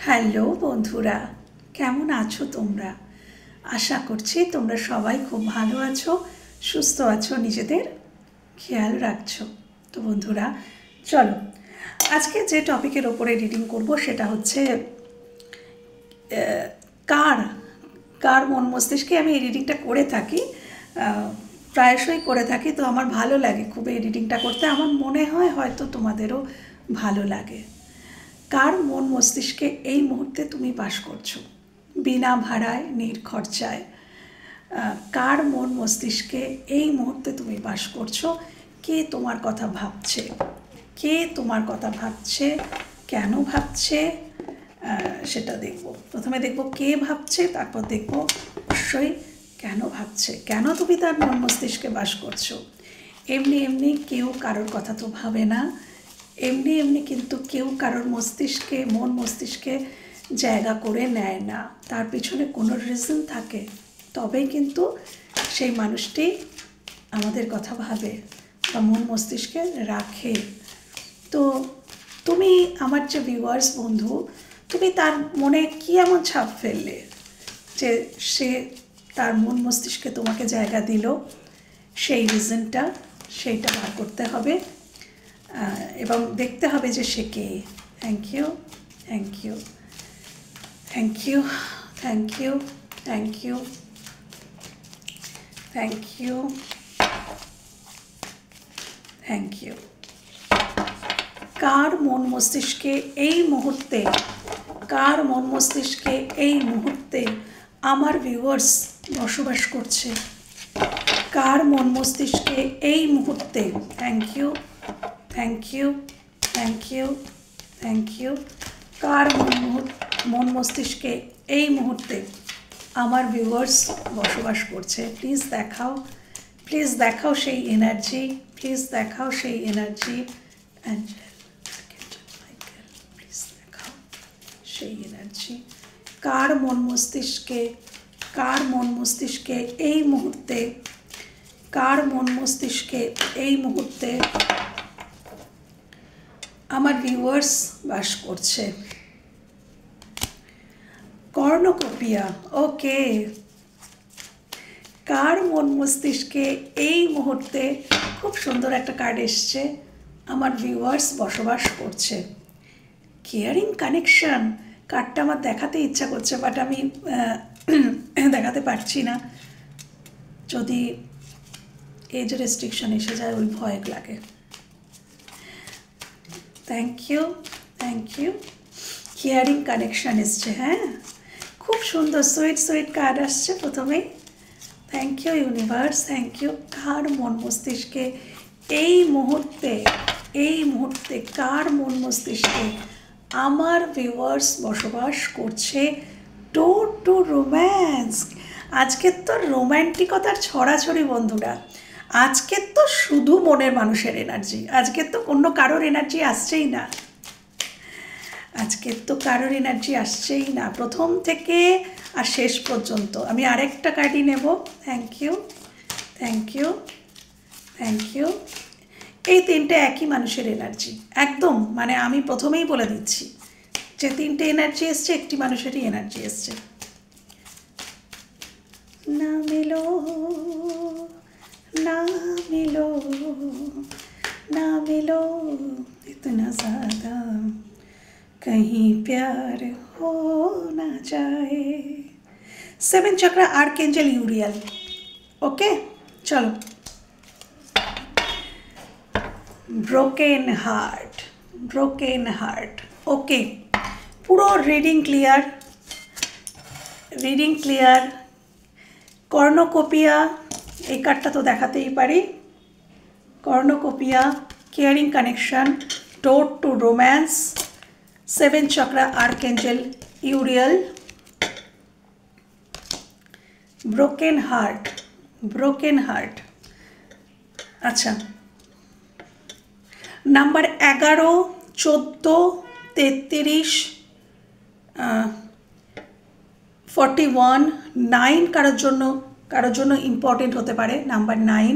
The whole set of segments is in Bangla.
হ্যালো বন্ধুরা, কেমন আছো তোমরা? আশা করছি তোমরা সবাই খুব ভালো আছো, সুস্থ আছো, নিজেদের খেয়াল রাখছো। তো বন্ধুরা, চলো আজকে যে টপিকের ওপরে রিডিং করব সেটা হচ্ছে কার কার মন মস্তিষ্কে। আমি এই রিডিংটা করে থাকি, প্রায়শই করে থাকি। তো আমার ভালো লাগে খুব এই রিডিংটা করতে। আমার মনে হয় হয়তো তোমাদেরও ভালো লাগে। কার মন মস্তিষ্কে এই মুহূর্তে তুমি বাস করছো, বিনা ভাড়ায়, নির্খরচায়? কার মন মস্তিষ্কে এই মুহূর্তে তুমি বাস করছো? কে তোমার কথা ভাবছে? কে তোমার কথা ভাবছে, কেন ভাবছে? সেটা দেখব। প্রথমে দেখব কে ভাবছে, তারপর দেখব অবশ্যই কেন ভাবছে, কেন তুমি তার মন মস্তিষ্কে বাস করছো। এমনি এমনি কেউ কারোর কথা তো ভাবে না, এমনি এমনি কিন্তু কেউ কারোর মস্তিষ্কে, মন মস্তিষ্কে জায়গা করে নেয় না। তার পিছনে কোনো রিজন থাকে, তবেই কিন্তু সেই মানুষটি আমাদের কথা ভাবে বা মন মস্তিষ্কে রাখে। তো তুমি আমার যে ভিউয়ার্স বন্ধু, তুমি তার মনে কী এমন ছাপ ফেললে যে সে তার মন মস্তিষ্কে তোমাকে জায়গা দিল? সেই রিজনটা, সেইটা বার করতে হবে এবং দেখতে হবে যে সে কে। Thank you, thank you, thank you, thank you, thank you, thank you, thank you. কার মন মস্তিষ্কে এই মুহূর্তে, কার মন মস্তিষ্কে এই মুহূর্তে আমার ভিউয়ার্স বসবাস করছে? কার মন মস্তিষ্কে এই মুহূর্তে? Thank you, thank you, thank you, thank you. কার মন মস্তিষ্কে এই মুহূর্তে আমার ভিউয়ার্স বসবাস করছে? প্লিজ দেখাও, প্লিজ দেখাও সেই এনার্জি, প্লিজ দেখাও সেই এনার্জি। প্লিজ দেখাও সেই এনার্জি। কার মন মস্তিষ্কে, কার মন মস্তিষ্কে এই মুহূর্তে, কার মন মস্তিষ্কে এই মুহূর্তে আমার ভিউয়ার্স বাস করছে? কর্ণকপিয়া, ওকে। কার মন মস্তিষ্কে এই মুহূর্তে, খুব সুন্দর একটা কার্ড এসছে, আমার ভিউয়ার্স বসবাস করছে। কেয়ারিং কানেকশন, কার্ডটা আমার দেখাতে ইচ্ছা করছে, বাট আমি দেখাতে পারছি না, যদি এজ রেস্ট্রিকশন এসে যায় ওই ভয় লাগে। Thank you, thank you. Caring connection এসছে, হ্যাঁ, খুব সুন্দর সুইট সুইট কার্ড আসছে প্রথমেই। Thank you universe, thank you. কার মন মস্তিষ্কে এই মুহূর্তে, এই মুহূর্তে কার মন মস্তিষ্কে আমার ভিউয়ার্স বসবাস করছে? ডোর টু রোম্যান্স। আজকের তো রোম্যান্টিকতার ছড়াছড়ি বন্ধুরা। আজকের তো শুধু মনের মানুষের এনার্জি, আজকের তো অন্য কারোর এনার্জি আসছেই না, আজকের তো কারোর এনার্জি আসছেই না, প্রথম থেকে আর শেষ পর্যন্ত। আমি আরেকটা কার্ডই নেব। Thank you, thank you, thank you. এই তিনটে একই মানুষের এনার্জি একদম, মানে আমি প্রথমেই বলে দিচ্ছি যে তিনটে এনার্জি এসছে, একটি মানুষেরই এনার্জি এসছে। না মিলো, না মিলো, না মিলো इतना ज़्यादा कहीं प्यार हो ना जाए। 7 चक्र आर्कएंजल यूरियल। ओके, चलो। Broken heart, broken heart, okay. পুরো reading clear, reading clear. Cornucopia, এই কার্ডটা তো দেখাতেই পারি। Cornucopia, caring connection, door to romance, 7 chakra archangel Uriel, broken heart, broken heart. আচ্ছা, নাম্বার 11, 14, 33, 41, 9 কারোর জন্য ইম্পর্টেন্ট হতে পারে। নাম্বার 9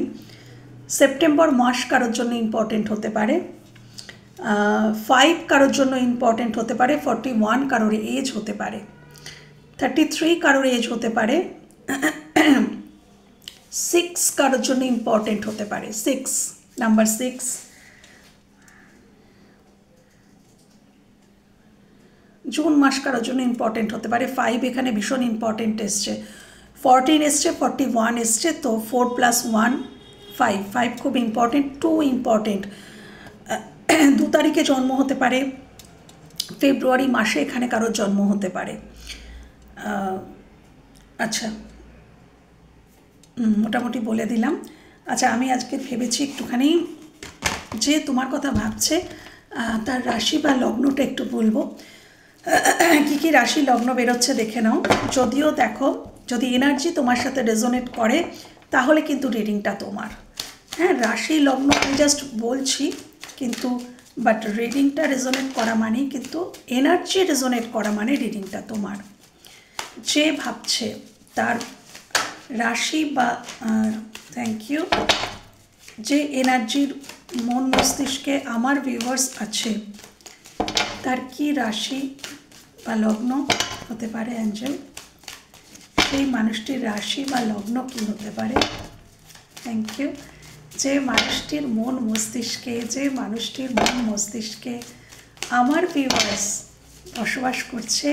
সেপ্টেম্বর মাস কারোর জন্য ইম্পর্টেন্ট হতে পারে। 5 কারোর জন্য ইম্পর্টেন্ট হতে পারে, 41 কারোর এজ হতে পারে, 33 কারোর এজ হতে পারে, 6 কারোর জন্য ইম্পর্টেন্ট হতে পারে, 6 নাম্বার 6, জুন মাস কারোর জন্য ইম্পর্টেন্ট হতে পারে, 5 এখানে ভীষণ ইম্পর্টেন্ট এসছে, 14 এসছে, 41 এসছে, তো 4 + 1 5, 5 খুব ইম্পর্টেন্ট, 2 ইম্পর্টেন্ট, 2 তারিখে জন্ম হতে পারে, ফেব্রুয়ারি মাসে এখানে কারোর জন্ম হতে পারে। আচ্ছা, মোটামুটি বলে দিলাম। আচ্ছা, আমি আজকে ভেবেছি একটুখানি যে তোমার কথা ভাবছে তার রাশি বা লগ্নটা একটু বলবো, কী কী রাশি লগ্ন বেরোচ্ছে দেখে নাও। যদিও দেখো, যদি এনার্জি তোমার সাথে রেজোনেট করে তাহলে কিন্তু রিডিংটা তোমার। হ্যাঁ, রাশি লগ্ন আমি জাস্ট বলছি, কিন্তু বাট রিডিংটা রেজোনেট করা মানেই কিন্তু এনার্জি রেজোনেট করা মানে রিডিংটা তোমার। যে ভাবছে তার রাশি বা থ্যাংক ইউ, যে এনার্জির মন মস্তিষ্কে আমার ভিউয়ার্স আছে তার কি রাশি বা লগ্ন হতে পারে অ্যাঞ্জেল, সেই মানুষটির রাশি বা লগ্ন কি হতে পারে। Thank you. যে মানুষটির মন মস্তিষ্কে, যে মানুষটির মন মস্তিষ্কে আমার ভিউয়ার্স বসবাস করছে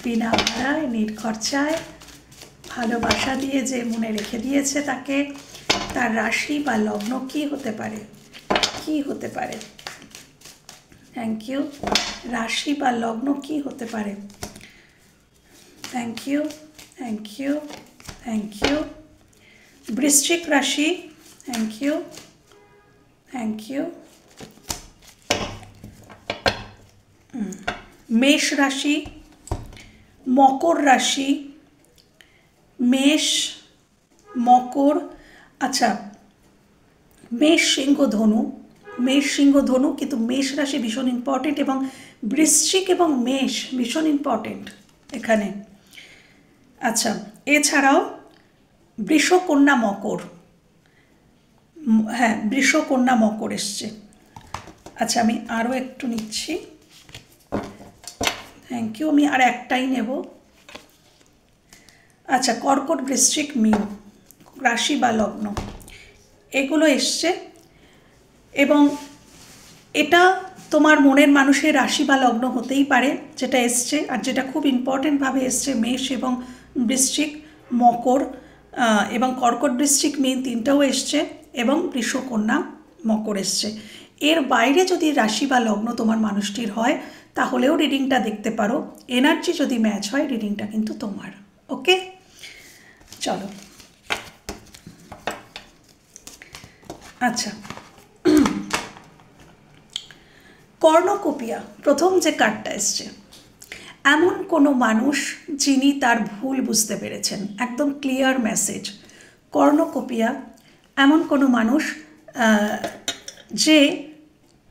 বিনা ভাড়ায়, নির্খরচায়, ভালোবাসা দিয়ে যে মনে রেখে দিয়েছে তাকে, তার রাশি বা লগ্ন কি হতে পারে, কি হতে পারে। Thank you. রাশি বা লগ্ন কি হতে পারে। Thank you, thank you, thank you. বৃশ্চিক রাশি, থ্যাংক ইউ, থ্যাংক ইউ। মেষ রাশি, মকর রাশি, মেষ, মকর, আচ্ছা মেষ সিংহ ধনু, মেষ সিংহ ধনু, কিন্তু মেষ রাশি ভীষণ ইম্পর্টেন্ট, এবং বৃশ্চিক এবং মেষ ভীষণ ইম্পর্টেন্ট এখানে। আচ্ছা, এছাড়াও বৃষ, কন্যা, মকর, হ্যাঁ বৃষ, কন্যা, মকর এসছে। আচ্ছা, আমি আরও একটু নিচ্ছি, থ্যাংক ইউ, আমি আর একটাই নেব। আচ্ছা, কর্কট, বৃশ্চিক, মীন রাশি বা লগ্ন এগুলো এসছে, এবং এটা তোমার মনের মানুষের রাশি বা লগ্ন হতেই পারে যেটা এসছে। আর যেটা খুব ইম্পর্টেন্টভাবে এসছে মেষ এবং বৃশ্চিক, মকর এবং কর্কট, বৃশ্চিক, মীন তিনটাও এসছে, এবং বৃষ, কন্যা, মকর এসছে। এর বাইরে যদি রাশি বা লগ্ন তোমার মানুষটির হয় তাহলেও রিডিংটা দেখতে পারো। এনার্জি যদি ম্যাচ হয় রিডিংটা কিন্তু তোমার। ওকে, চলো। আচ্ছা, কর্ণকোপিয়া প্রথম যে কার্ডটা এসছে, এমন কোনো মানুষ যিনি তার ভুল বুঝতে পেরেছেন, একদম ক্লিয়ার মেসেজ। কর্ণকোপিয়া এমন কোনো মানুষ যে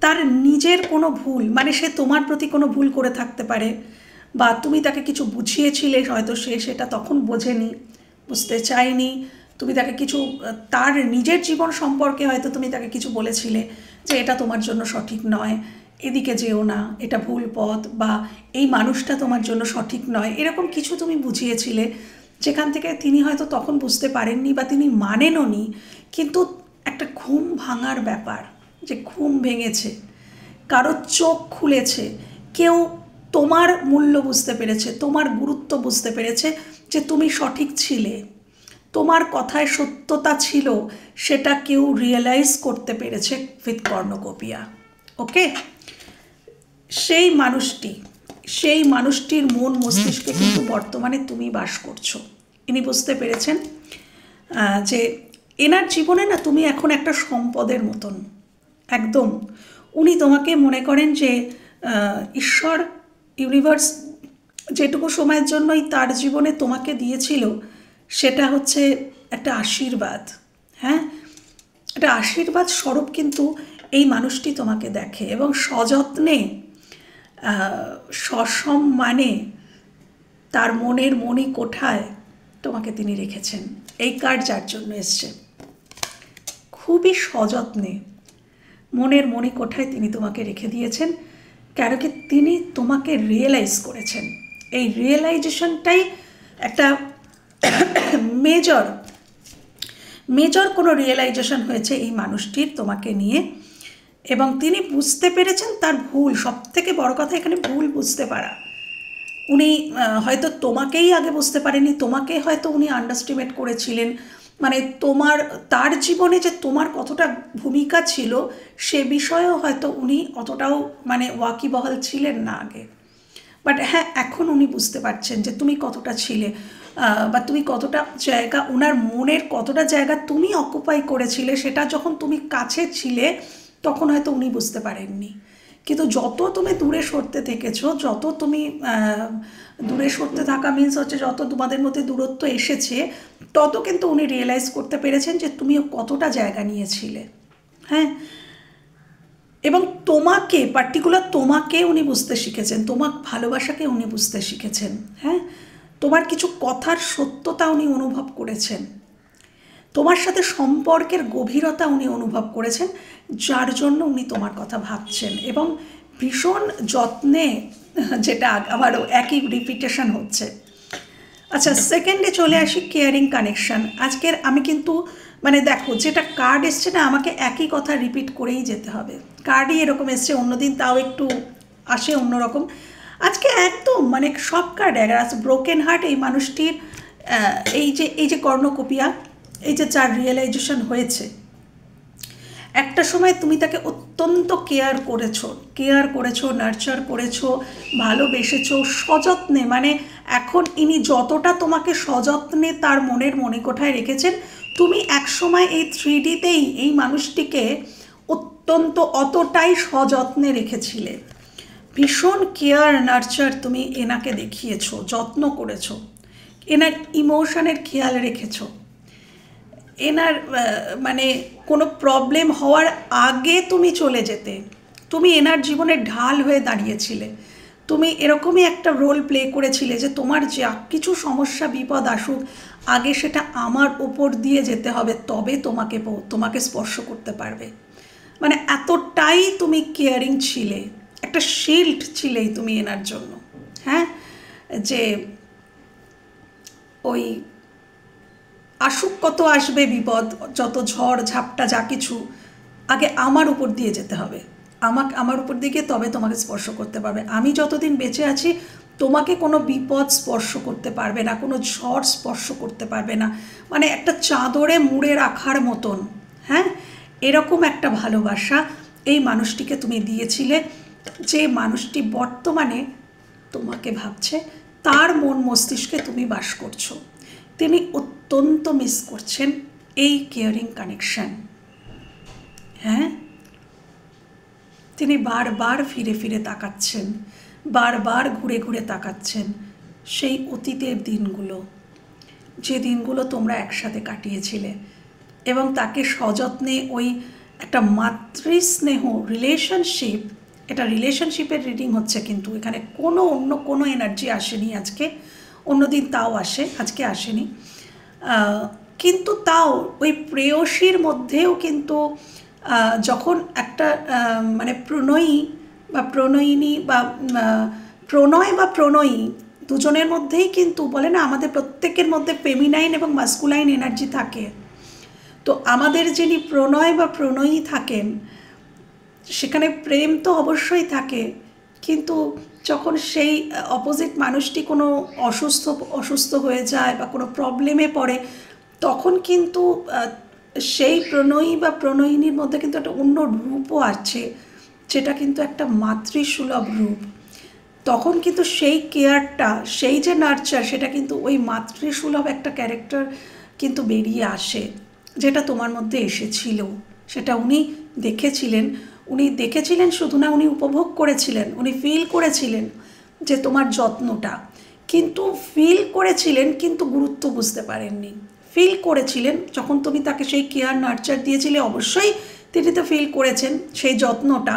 তার নিজের কোনো ভুল, মানে সে তোমার প্রতি কোনো ভুল করে থাকতে পারে, বা তুমি তাকে কিছু বুঝিয়েছিলে, হয়তো সে সেটা তখন বোঝেনি, বুঝতে চায়নি, তুমি তাকে কিছু তার নিজের জীবন সম্পর্কে হয়তো তুমি তাকে কিছু বলেছিলে যে এটা তোমার জন্য সঠিক নয়, এদিকে যেও না, এটা ভুল পথ, বা এই মানুষটা তোমার জন্য সঠিক নয়, এরকম কিছু তুমি বুঝিয়েছিলে, যেখান থেকে তিনি হয়তো তখন বুঝতে পারেননি বা তিনি মানেনও নি, কিন্তু একটা ঘুম ভাঙার ব্যাপার, যে ঘুম ভেঙেছে, কারো চোখ খুলেছে, কেউ তোমার মূল্য বুঝতে পেরেছে, তোমার গুরুত্ব বুঝতে পেরেছে, যে তুমি সঠিক ছিলে, তোমার কথায় সত্যতা ছিল, সেটা কেউ রিয়েলাইজ করতে পেরেছে উইথ কর্ণকোপিয়া। ওকে, সেই মানুষটির মন মস্তিষ্কে কিন্তু বর্তমানে তুমি বাস করছো। ইনি বুঝতে পেরেছেন যে এনার জীবনে না তুমি এখন একটা সম্পদের মতন, একদম। উনি তোমাকে মনে করেন যে ঈশ্বর, ইউনিভার্স যেটুকু সময়ের জন্যই তার জীবনে তোমাকে দিয়েছিল সেটা হচ্ছে একটা আশীর্বাদ। হ্যাঁ, একটা আশীর্বাদ স্বরূপ কিন্তু এই মানুষটি তোমাকে দেখে, এবং সযত্নে, সসম্মানে তার মনের মণিকোঠায় তোমাকে তিনি রেখেছেন। এই কার্ড যার জন্য এসছে, খুবই সযত্নে, মনের মণিকোঠায় তিনি তোমাকে রেখে দিয়েছেন, কারণ কি তিনি তোমাকে রিয়েলাইজ করেছেন। এই রিয়েলাইজেশনটাই একটা মেজর কোনো রিয়েলাইজেশন হয়েছে এই মানুষটির তোমাকে নিয়ে, এবং তিনি বুঝতে পেরেছেন তার ভুল। সব থেকে বড় কথা এখানে ভুল বুঝতে পারা। উনি হয়তো তোমাকেই আগে বুঝতে পারেনি, তোমাকে হয়তো উনি আন্ডারস্টিমেট করেছিলেন, মানে তার জীবনে যে তোমার কতটা ভূমিকা ছিল সে বিষয়েও হয়তো উনি অতটাও মানে ওয়াকিবহাল ছিলেন না আগে। বাট হ্যাঁ, এখন উনি বুঝতে পারছেন যে তুমি কতটা ছিলে, বা তুমি কতটা জায়গা, ওনার মনের কতটা জায়গা তুমি অকুপাই করেছিলে, সেটা যখন তুমি কাছে ছিলে তখন হয়তো উনি বুঝতে পারেননি। কিন্তু যত তুমি দূরে সরতে থেকেছো, যত তুমি দূরে সরতে থাকা মিনস হচ্ছে যত তোমাদের মধ্যে দূরত্ব এসেছে, তত কিন্তু উনি রিয়েলাইজ করতে পেরেছেন যে তুমিও কতটা জায়গা নিয়েছিলে। হ্যাঁ, এবং তোমাকে পার্টিকুলার তোমাকে উনি বুঝতে শিখেছেন, তোমার ভালোবাসাকে উনি বুঝতে শিখেছেন। হ্যাঁ, তোমার কিছু কথার সত্যতা উনি অনুভব করেছেন, তোমার সাথে সম্পর্কের গভীরতা উনি অনুভব করেছেন, যার জন্য উনি তোমার কথা ভাবছেন এবং ভীষণ যত্নে, যেটা আমারও একই রিপিটেশন হচ্ছে। আচ্ছা, সেকেন্ডে চলে আসি কেয়ারিং কানেকশান। আজকের আমি কিন্তু মানে দেখো যেটা কার্ড এসছে না, আমাকে একই কথা রিপিট করেই যেতে হবে। কার্ডই এরকম এসছে, অন্যদিন তাও একটু আসে অন্যরকম। আজকে একদম মানে সব কার্ড এক আছে। ব্রোকেন হার্ট এই মানুষটির, এই যে কর্ণকুপিয়া, এই যে যার রিয়েলাইজেশন হয়েছে, একটা সময় তুমি তাকে অত্যন্ত কেয়ার করেছো, নার্চার করেছো, ভালোবেসেছো সযত্নে। মানে এখন ইনি যতটা তোমাকে সযত্নে তার মনের মণিকোঠায় রেখেছেন, তুমি একসময় এই 3Dতেই এই মানুষটিকে অতটাই সযত্নে রেখেছিলে। ভীষণ কেয়ার নার্চার তুমি এনাকে দেখিয়েছো, যত্ন করেছো, এনার ইমোশনের খেয়াল রেখেছো, এনার মানে কোনো প্রবলেম হওয়ার আগে তুমি চলে যেতে, তুমি এনার জীবনে ঢাল হয়ে দাঁড়িয়েছিলে। তুমি এরকমই একটা রোল প্লে করেছিলে যে তোমার যা কিছু সমস্যা বিপদ আসুক, আগে সেটা আমার ওপর দিয়ে যেতে হবে, তবে তোমাকে স্পর্শ করতে পারবে। মানে এতটাই তুমি কেয়ারিং ছিলে, একটা শিল্ড ছিলেই তুমি এনার জন্য। হ্যাঁ, যে ওই আসুক কত আসবে বিপদ, যত ঝড় ঝাপটা যা কিছু, আগে আমার উপর দিয়ে যেতে হবে, আমার উপর দিয়ে গিয়ে তবে তোমাকে স্পর্শ করতে পারবে। আমি যতদিন বেঁচে আছি তোমাকে কোনো বিপদ স্পর্শ করতে পারবে না, কোনো ঝড় স্পর্শ করতে পারবে না। মানে একটা চাদরে মুড়ে রাখার মতন। হ্যাঁ, এরকম একটা ভালোবাসা এই মানুষটিকে তুমি দিয়েছিলে, যে মানুষটি বর্তমানে তোমাকে ভাবছে, তার মন মস্তিষ্কে তুমি বাস করছো। তিনি অত্যন্ত মিস করছেন এই কেয়ারিং কানেকশন। হ্যাঁ, তিনি বারবার ফিরে ফিরে তাকাচ্ছেন, বারবার ঘুরে ঘুরে তাকাচ্ছেন সেই অতীতের দিনগুলো, যে দিনগুলো তোমরা একসাথে কাটিয়েছিলে, এবং তাকে সযত্নে ওই একটা মাতৃস্নেহ রিলেশনশিপ, এটা রিলেশনশিপের রিডিং হচ্ছে, কিন্তু এখানে অন্য কোনো এনার্জি আসেনি আজকে। অন্যদিন তাও আসে, আজকে আসেনি। কিন্তু তাও ওই প্রেয়সীর মধ্যেও কিন্তু যখন একটা মানে প্রণয়ী বা প্রণয়িনী বা প্রণয় বা প্রণয়ী দুজনের মধ্যেই কিন্তু বলে না, আমাদের প্রত্যেকের মধ্যে ফেমিনাইন এবং মাস্কুলাইন এনার্জি থাকে। তো আমাদের যিনি প্রণয় বা প্রণয়ী থাকেন, সেখানে প্রেম তো অবশ্যই থাকে, কিন্তু যখন সেই অপোজিট মানুষটি কোনো অসুস্থ হয়ে যায় বা কোনো প্রবলেমে পড়ে, তখন কিন্তু সেই প্রণয়ী বা প্রণয়িনীর মধ্যে কিন্তু একটা অন্য রূপও আছে, যেটা কিন্তু একটা মাতৃসুলভ রূপ। তখন কিন্তু সেই কেয়ারটা, সেই যে নার্চার, সেটা কিন্তু ওই মাতৃসুলভ একটা ক্যারেক্টার কিন্তু বেরিয়ে আসে, যেটা তোমার মধ্যে এসেছিল। সেটা উনি দেখেছিলেন শুধু না, উনি উপভোগ করেছিলেন, উনি ফিল করেছিলেন যে তোমার যত্নটা, কিন্তু ফিল করেছিলেন কিন্তু গুরুত্ব বুঝতে পারেননি। ফিল করেছিলেন যখন তুমি তাকে সেই কেয়ার নার্চার দিয়েছিলে, অবশ্যই তিনি তো ফিল করেছেন সেই যত্নটা,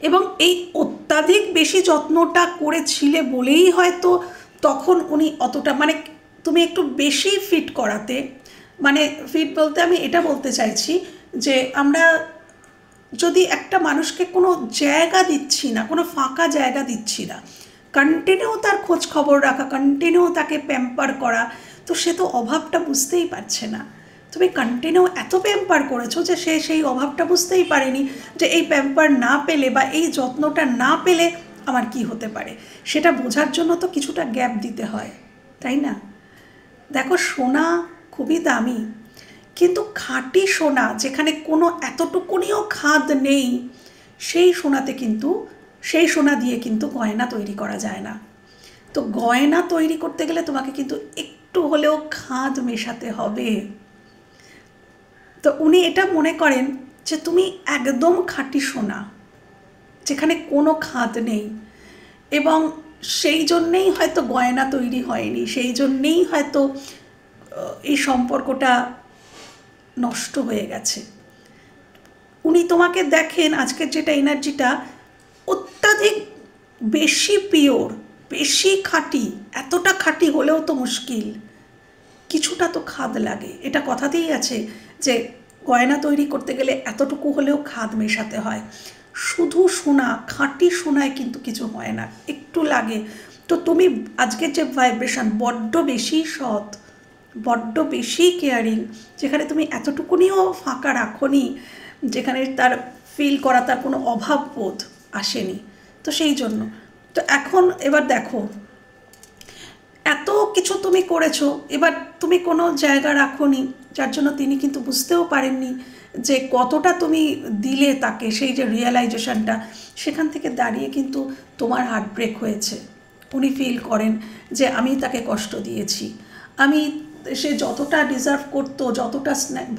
এবং এই অত্যাধিক বেশি যত্নটা করেছিলে বলেই হয়তো তখন উনি অতটা, মানে তুমি একটু বেশি ফিট করাতে, মানে ফিট বলতে আমি এটা বলতে চাইছি যে আমরা যদি একটা মানুষকে কোনো জায়গা দিচ্ছি না, কোনো ফাঁকা জায়গা দিচ্ছি না, কন্টিনিউ তার খোঁজ খবর রাখা, কন্টিনিউ তাকে প্যাম্পার করা, তো সে তো অভাবটা বুঝতেই পারছে না। তুমি কন্টিনিউ এত প্যাম্পার করেছো যে সে সেই অভাবটা বুঝতেই পারেনি যে এই প্যাম্পার না পেলে বা এই যত্নটা না পেলে আমার কি হতে পারে। সেটা বোঝার জন্য তো কিছুটা গ্যাপ দিতে হয়, তাই না? দেখো, সোনা খুবই দামি, কিন্তু খাঁটি সোনা যেখানে কোনো এতটুকুনিও খাদ নেই, সেই সোনাতে কিন্তু, সেই সোনা দিয়ে কিন্তু গয়না তৈরি করা যায় না। তো গয়না তৈরি করতে গেলে তোমাকে কিন্তু একটু হলেও খাদ মেশাতে হবে। তো উনি এটা মনে করেন যে তুমি একদম খাঁটি সোনা, যেখানে কোনো খাদ নেই, এবং সেই জন্যেই হয়তো গয়না তৈরি হয়নি, সেই জন্যেই হয়তো এই সম্পর্কটা নষ্ট হয়ে গেছে। উনি তোমাকে দেখেন আজকের যেটা এনার্জিটা অত্যাধিক বেশি পিওর, বেশি খাঁটি। এতটা খাঁটি হলেও তো মুশকিল, কিছুটা তো খাদ লাগে। এটা কথাতেই আছে যে গয়না তৈরি করতে গেলে এতটুকু হলেও খাদ মেশাতে হয়। শুধু সোনা, খাঁটি সোনায় কিন্তু কিছু হয় না, একটু লাগে। তো তুমি আজকের যে ভাইব্রেশন বড্ড বেশি সৎ, বড্ড বেশি কেয়ারিং, যেখানে তুমি এতটুকুনিও ফাঁকা রাখোনি, যেখানে তার ফিল করা তার কোনো অভাব বোধ আসেনি। তো সেই জন্য তো এখন এবার দেখো, এত কিছু তুমি করেছো, এবার তুমি কোনো জায়গা রাখোনি, যার জন্য তিনি কিন্তু বুঝতেও পারেননি যে কতটা তুমি দিলে তাকে। সেই যে রিয়েলাইজেশনটা, সেখান থেকে দাঁড়িয়ে কিন্তু তোমার হার্ট ব্রেক হয়েছে। উনি ফিল করেন যে আমি তাকে কষ্ট দিয়েছি, আমি, সে যতটা ডিজার্ভ করতো, যতটা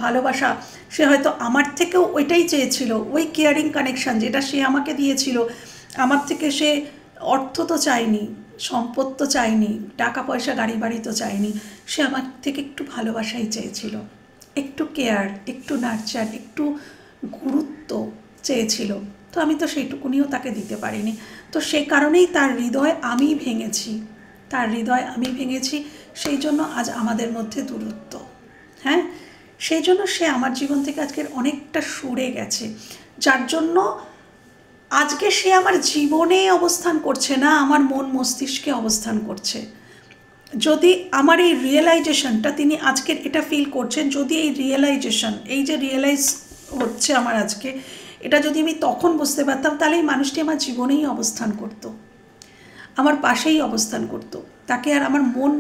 ভালোবাসা, সে হয়তো আমার থেকেও ওইটাই চেয়েছিল, ওই কেয়ারিং কানেকশান যেটা সে আমাকে দিয়েছিল। আমার থেকে সে অর্থ তো চায়নি, সম্পদ তো চায়নি, টাকা পয়সা গাড়ি বাড়ি তো চায়নি, সে আমার থেকে একটু ভালোবাসাই চেয়েছিল, একটু কেয়ার, একটু নার্চার, একটু গুরুত্ব চেয়েছিল। তো আমি তো সেইটুকুনিও তাকে দিতে পারিনি। তো সেই কারণেই তার হৃদয় আমি ভেঙেছি, তার হৃদয় আমি ভেঙেছি। সেই জন্য আজ আমাদের মধ্যে দূরত্ব। হ্যাঁ, সেই জন্য সে আমার জীবন থেকে আজকের অনেকটা সরে গেছে, যার জন্য আজকে সে আমার জীবনে অবস্থান করছে না, আমার মন মস্তিষ্কে অবস্থান করছে। যদি আমার এই রিয়েলাইজেশনটা, তিনি আজকের এটা ফিল করছেন, যদি এই রিয়েলাইজেশন, এই যে রিয়েলাইজ হচ্ছে আমার আজকে, এটা যদি আমি তখন বুঝতে পারতাম, তাহলে এই মানুষটি আমার জীবনেই অবস্থান করত, আমার পাশেই অবস্থান করত। তাকে আর আমার মন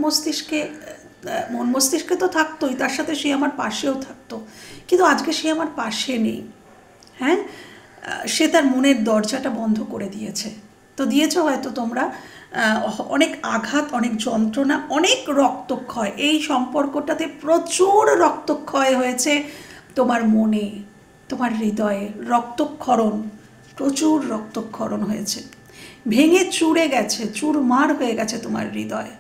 মস্তিষ্কে তো থাকতোই, তার সাথে সে আমার পাশেও থাকতো। কিন্তু আজকে সে আমার পাশে নেই। হ্যাঁ, সে তার মনের দরজাটা বন্ধ করে দিয়েছে। তো দিয়েছো হয়তো তোমরা, অনেক আঘাত, অনেক যন্ত্রণা, অনেক রক্তক্ষয়। এই সম্পর্কটাতে প্রচুর রক্তক্ষয় হয়েছে তোমার মনে, তোমার হৃদয়ে রক্তক্ষরণ, প্রচুর রক্তক্ষরণ হয়েছে, ভেঙে চুরে গেছে, চুরমার হয়ে গেছে তোমার হৃদয়।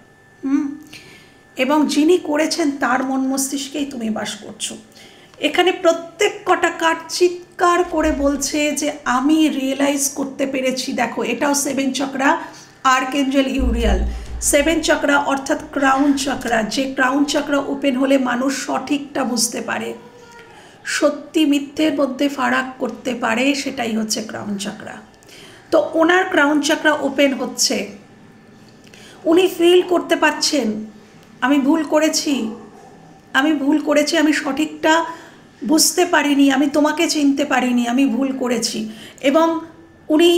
এবং যিনি করেছেন তার মন মস্তিষ্কেই তুমি বাস করছো। এখানে প্রত্যেক কটা কার্ড চিৎকার করে বলছে যে আমি রিয়েলাইজ করতে পেরেছি। দেখো, এটাও 7 চক্রা, আর্কএঞ্জেল ইউরিয়াল। 7 চক্রা অর্থাৎ ক্রাউন চক্রা, যে ক্রাউন চক্রা ওপেন হলে মানুষ সঠিকটা বুঝতে পারে, সত্যি মিথ্যের মধ্যে ফারাক করতে পারে, সেটাই হচ্ছে ক্রাউন চক্রা। তো ওনার ক্রাউন চক্রা ওপেন হচ্ছে, উনি ফিল করতে পারছেন আমি ভুল করেছি, আমি ভুল করেছি, আমি সঠিকটা বুঝতে পারিনি, আমি তোমাকে চিনতে পারিনি, আমি ভুল করেছি। এবং উনি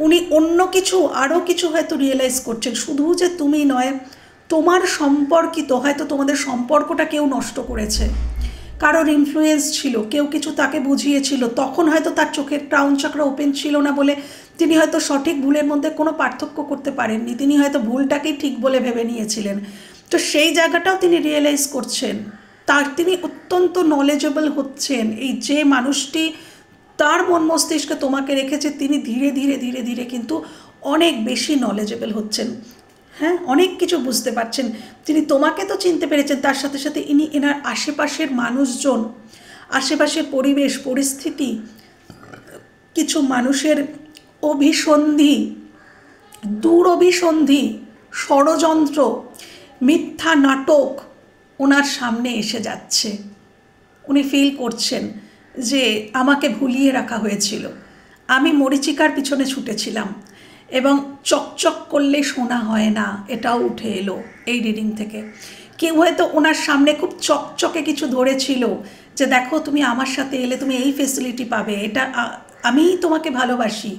উনি অন্য কিছু, আরও কিছু হয়তো রিয়েলাইজ করছেন, শুধু যে তুমি নয়, তোমার সম্পর্কিত, হয়তো তোমাদের সম্পর্কটা কেউ নষ্ট করেছে, কারোর ইনফ্লুয়েন্স ছিল, কেউ কিছু তাকে বুঝিয়েছিল, তখন হয়তো তার চোখের ক্রাউন চক্র ওপেন ছিল না বলে তিনি হয়তো সঠিক ভুলের মধ্যে কোনো পার্থক্য করতে পারেননি, তিনি হয়তো ভুলটাকেই ঠিক বলে ভেবে নিয়েছিলেন। তো সেই জায়গাটাও তিনি রিয়েলাইজ করছেন, তার তিনি অত্যন্ত নলেজেবল হচ্ছেন। এই যে মানুষটি তার মন মস্তিষ্কে তোমাকে রেখেছে, তিনি ধীরে ধীরে ধীরে ধীরে কিন্তু অনেক বেশি নলেজেবল হচ্ছেন। হ্যাঁ, অনেক কিছু বুঝতে পারছেন। তিনি তোমাকে তো চিনতে পেরেছেন, তার সাথে সাথে ইনি এনার আশেপাশের মানুষজন, আশেপাশের পরিবেশ পরিস্থিতি, কিছু মানুষের অভিসন্ধি, দুরভিসন্ধি, ষড়যন্ত্র, মিথ্যা নাটক ওনার সামনে এসে যাচ্ছে। উনি ফিল করছেন যে আমাকে ভুলিয়ে রাখা হয়েছিল, আমি মরীচিকার পিছনে ছুটেছিলাম, এবং চকচক করলে শোনা হয় না এটাও উঠে এলো এই রিডিং থেকে। কেউ হয়তো ওনার সামনে খুব চকচকে কিছু ধরেছিল যে দেখো তুমি আমার সাথে এলে তুমি এই ফেসিলিটি পাবে, এটা আমিই তোমাকে ভালোবাসি,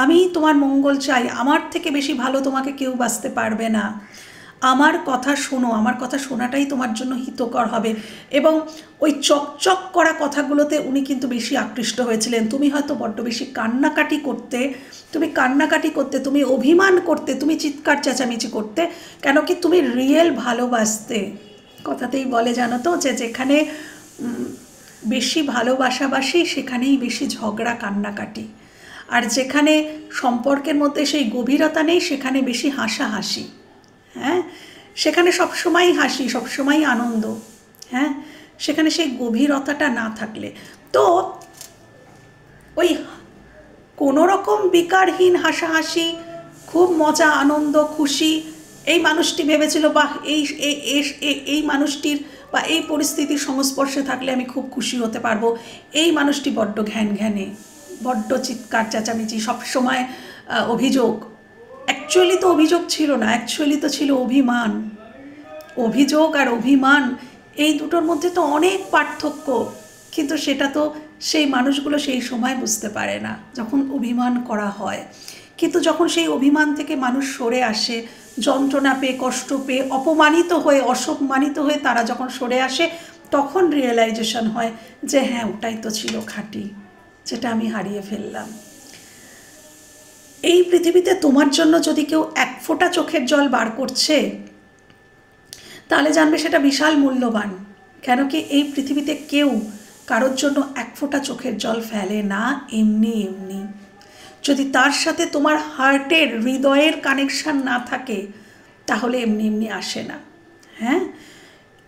আমিই তোমার মঙ্গল চাই, আমার থেকে বেশি ভালো তোমাকে কেউ বাঁচতে পারবে না, আমার কথা শোনো, আমার কথা শোনাটাই তোমার জন্য হিতকর হবে। এবং ওই চকচক করা কথাগুলোতে উনি কিন্তু বেশি আকৃষ্ট হয়েছিলেন। তুমি হয়তো বড্ড বেশি কান্নাকাটি করতে, তুমি অভিমান করতে, তুমি চিৎকার চেঁচামেচি করতে, কেন কি তুমি রিয়েল ভালোবাসতে। কথাতেই বলে জানো তো, যে যেখানে বেশি ভালোবাসাবাসি সেখানেই বেশি ঝগড়া কান্নাকাটি, আর যেখানে সম্পর্কের মধ্যে সেই গভীরতা নেই সেখানে বেশি হাসাহাসি। হ্যাঁ, সেখানে সবসময় হাসি, সবসময় আনন্দ। হ্যাঁ, সেখানে সেই গভীরতাটা না থাকলে তো ওই কোনো রকম বিকারহীন হাসাহাসি, খুব মজা আনন্দ খুশি, এই মানুষটি ভেবেছিল বাহ এই মানুষটির বা এই পরিস্থিতির সংস্পর্শে থাকলে আমি খুব খুশি হতে পারবো, এই মানুষটি বড্ড ঘ্যানে, বড্ড চিৎকার চেঁচামেচি, সবসময় অভিযোগ। অ্যাকচুয়ালি তো অভিযোগ ছিল না, অ্যাকচুয়ালি তো ছিল অভিমান। অভিযোগ আর অভিমান এই দুটোর মধ্যে তো অনেক পার্থক্য, কিন্তু সেটা তো সেই মানুষগুলো সেই সময় বুঝতে পারে না যখন অভিমান করা হয়। কিন্তু যখন সেই অভিমান থেকে মানুষ সরে আসে, যন্ত্রণা পেয়ে, কষ্ট পেয়ে, অপমানিত হয়ে, অসম্মানিত হয়ে তারা যখন সরে আসে, তখন রিয়েলাইজেশন হয় যে হ্যাঁ ওটাই তো ছিল খাঁটি, যেটা আমি হারিয়ে ফেললাম। এই পৃথিবীতে তোমার জন্য যদি কেউ এক ফোঁটা চোখের জল বার করছে, তাহলে জানবে সেটা বিশাল মূল্যবান। কেন কি এই পৃথিবীতে কেউ কারোর জন্য এক ফোঁটা চোখের জল ফেলে না এমনি এমনি। যদি তার সাথে তোমার হার্টের, হৃদয়ের কানেকশান না থাকে, তাহলে এমনি এমনি আসে না। হ্যাঁ,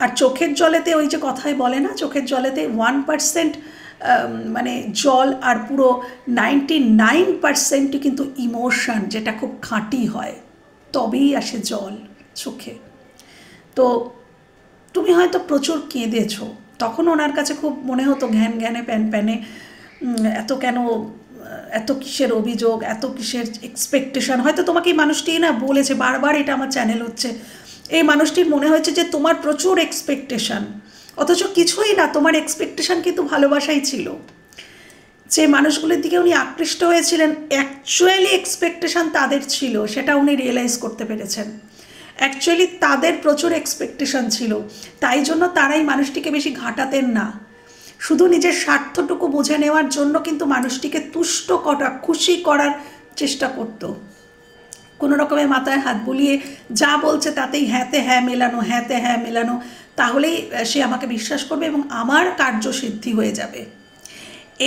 আর চোখের জলেতে ওই যে কথায় বলে না, চোখের জলেতে 1% মানে জল, আর পুরো 99% কিন্তু ইমোশন, যেটা খুব খাঁটি হয়, তবেই আসে জল চোখে। তো তুমি হয়তো প্রচুর কেঁদেছো, তখন ওনার কাছে খুব মনে হতো ঘ্যানে প্যানে, এত কেন, এত কিসের অভিযোগ, এত কিসের এক্সপেকটেশন। হয়তো তোমাকে এই মানুষটি না বলেছে বারবার, এটা আমার চ্যানেল হচ্ছে, এই মানুষটির মনে হয়েছে যে তোমার প্রচুর এক্সপেকটেশন, অথচ কিছুই না, তোমার এক্সপেকটেশন কিন্তু ভালোবাসাই ছিল। যে মানুষগুলোর দিকে উনি আকৃষ্ট হয়েছিলেন, অ্যাকচুয়ালি এক্সপেকটেশন তাদের ছিল, সেটা উনি রিয়েলাইজ করতে পেরেছেন। অ্যাকচুয়ালি তাদের প্রচুর এক্সপেকটেশন ছিল, তাই জন্য তারাই মানুষটিকে বেশি ঘাঁটাতেন না। শুধু নিজের স্বার্থটুকু বুঝে নেওয়ার জন্য কিন্তু মানুষটিকে তুষ্ট করা, খুশি করার চেষ্টা করত। কোনো রকমের মাথায় হাত বুলিয়ে যা বলছে তাতেই হ্যাঁতে হ্যাঁ মেলানো, হ্যাঁতে হ্যাঁ মেলানো, তাহলেই সে আমাকে বিশ্বাস করবে এবং আমার কার্যসিদ্ধি হয়ে যাবে।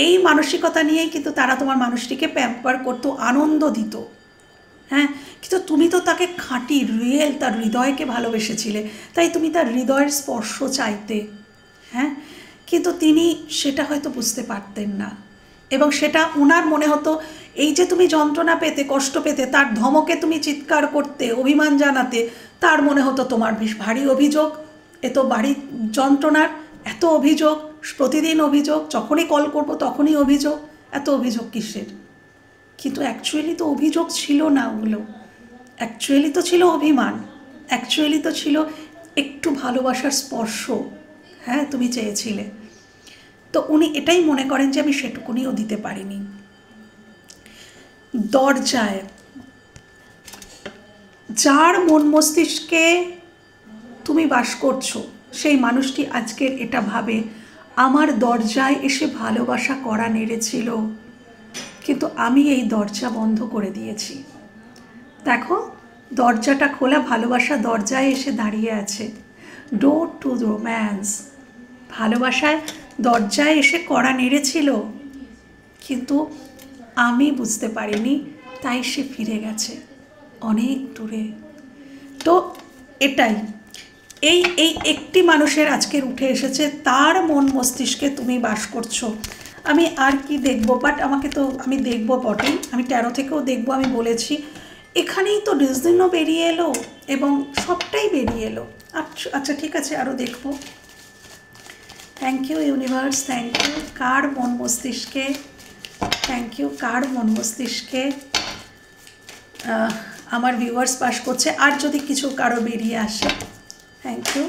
এই মানসিকতা নিয়েই কিন্তু তারা তোমার মানুষটিকে প্যাম্পার করতো, আনন্দ দিত। হ্যাঁ, কিন্তু তুমি তো তাকে খাঁটি, রিয়েল, তার হৃদয়কে ভালোবেসেছিলে, তাই তুমি তার হৃদয়ের স্পর্শ চাইতে। হ্যাঁ, কিন্তু তিনি সেটা হয়তো বুঝতে পারতেন না, এবং সেটা ওনার মনে হতো এই যে তুমি যন্ত্রণা পেতে, কষ্ট পেতে, তার ধমকে তুমি চিৎকার করতে, অভিমান জানাতে, তার মনে হতো তোমার বেশ ভারী অভিযোগ, এ তো বাড়ির যন্ত্রণার এত অভিযোগ, প্রতিদিন অভিযোগ, যখনই কল করবো তখনই অভিযোগ, এত অভিযোগ কিসের। কিন্তু অ্যাকচুয়ালি তো অভিযোগ ছিল না ওগুলো, অ্যাকচুয়ালি তো ছিল অভিমান, অ্যাকচুয়ালি তো ছিল একটু ভালোবাসার স্পর্শ। হ্যাঁ, তুমি চেয়েছিলে। তো উনি এটাই মনে করেন যে আমি সেটুকুনিও দিতে পারিনি। দরজায় যার মন মস্তিষ্কে তুমি বাস করছো, সেই মানুষটি আজকের এটা ভাবে আমার দরজায় এসে ভালোবাসা করা নেড়েছিল, কিন্তু আমি এই দরজা বন্ধ করে দিয়েছি। দেখো, দরজাটা খোলা, ভালোবাসা দরজায় এসে দাঁড়িয়ে আছে। ডোর টু রোম্যান্স, ভালোবাসায় দরজায় এসে কড়া নেড়েছিল, কিন্তু আমি বুঝতে পারিনি, তাই সে ফিরে গেছে অনেক দূরে। তো এটাই, এই একটি মানুষের আজকের উঠে এসেছে, তার মন মস্তিষ্কে তুমি বাস করছো। আমি আর কি দেখবো, বাট আমাকে তো, আমি দেখবো বটেই, আমি 13 থেকেও দেখবো, আমি বলেছি। এখানেই তো ডিসদিনও বেরিয়ে এলো এবং সবটাই বেরিয়ে এলো। আচ্ছা ঠিক আছে, আরও দেখবো। Thank you universe, thank you. কার মন মস্তিষ্কে, থ্যাংক ইউ। কার মন মস্তিষ্কে আমার ভিউয়ার্স পাস করছে, আর যদি কিছু কারো বেরিয়ে আসে, thank you,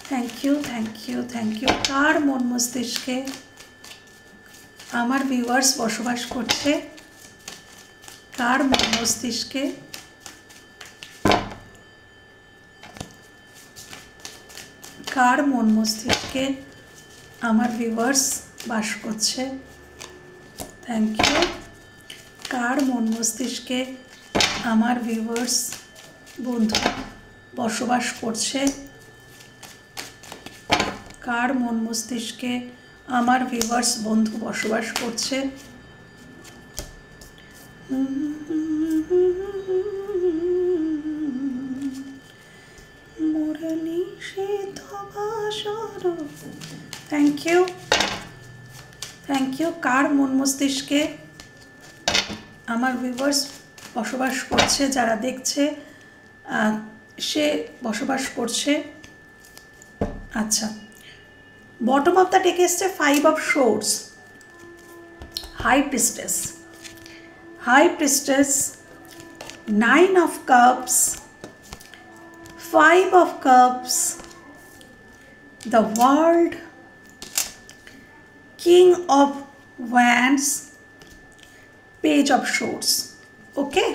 thank you, thank you, thank you. কার মন মস্তিষ্কে আমার ভিউয়ার্স বসবাস করছে, কার মন মস্তিষ্কে কার মন মস্তিষ্কে আমার ভিউয়ার্স বাস করছে, থ্যাংক ইউ। কার মন মস্তিষ্কে আমার ভিউয়ার্স বন্ধু বসবাস করছে, কার মন মস্তিষ্কে আমার ভিউয়ার্স বন্ধু বসবাস করছে, থ্যাংক ইউ, থ্যাংক ইউ। কার মন মস্তিষ্কে আমার ভিউয়ার্স বসবাস করছে, যারা দেখছে সে বসবাস করছে। আচ্ছা, বটম অফ দ্য ডেক এসছে 5 of swords, high priestess, high priestess, 9 of cups, 5 of cups, the world, king of wands, page of swords. Okay,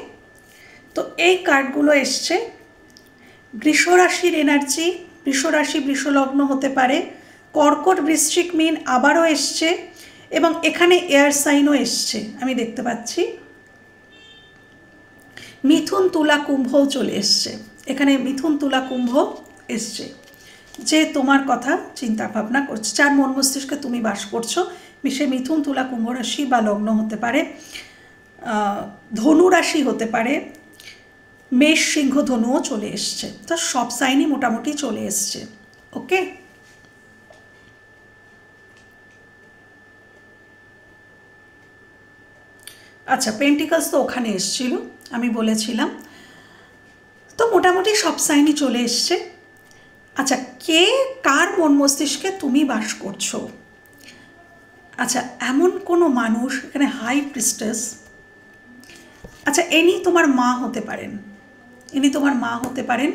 তো এই কার্ডগুলো এসছে বৃষ রাশির এনার্জি। বৃষ রাশি বৃষলগ্ন হতে পারে, কর্কট বৃশ্চিক মীন আবারও এসছে, এবং এখানে এয়ার সাইনও এসছে আমি দেখতে পাচ্ছি। মিথুন তুলা কুম্ভও চলে এসছে, এখানে মিথুন তুলা কুম্ভ এসছে, যে তোমার কথা চিন্তা ভাবনা করছে, যার মন মস্তিষ্কে তুমি বাস করছো। সে মিথুন তুলা কুম্ভ রাশি বা লগ্ন হতে পারে, ধনু রাশি হতে পারে, মেষ সিংহ ধনুও চলে এসছে। তো সব সাইনই মোটামুটি চলে এসছে। ওকে, আচ্ছা, পেন্টিকালস তো ওখানে এসছিল, আমি বলেছিলাম। তো মোটামুটি সব সাইনই চলে এসছে। আচ্ছা, কে কার মন মস্তিষ্কে তুমি বাস করছো? আচ্ছা, এমন কোনো মানুষ, এখানে হাই প্রিস্টেস। আচ্ছা, ইনি তোমার মা হতে পারেন, ইনি তোমার মা হতে পারেন,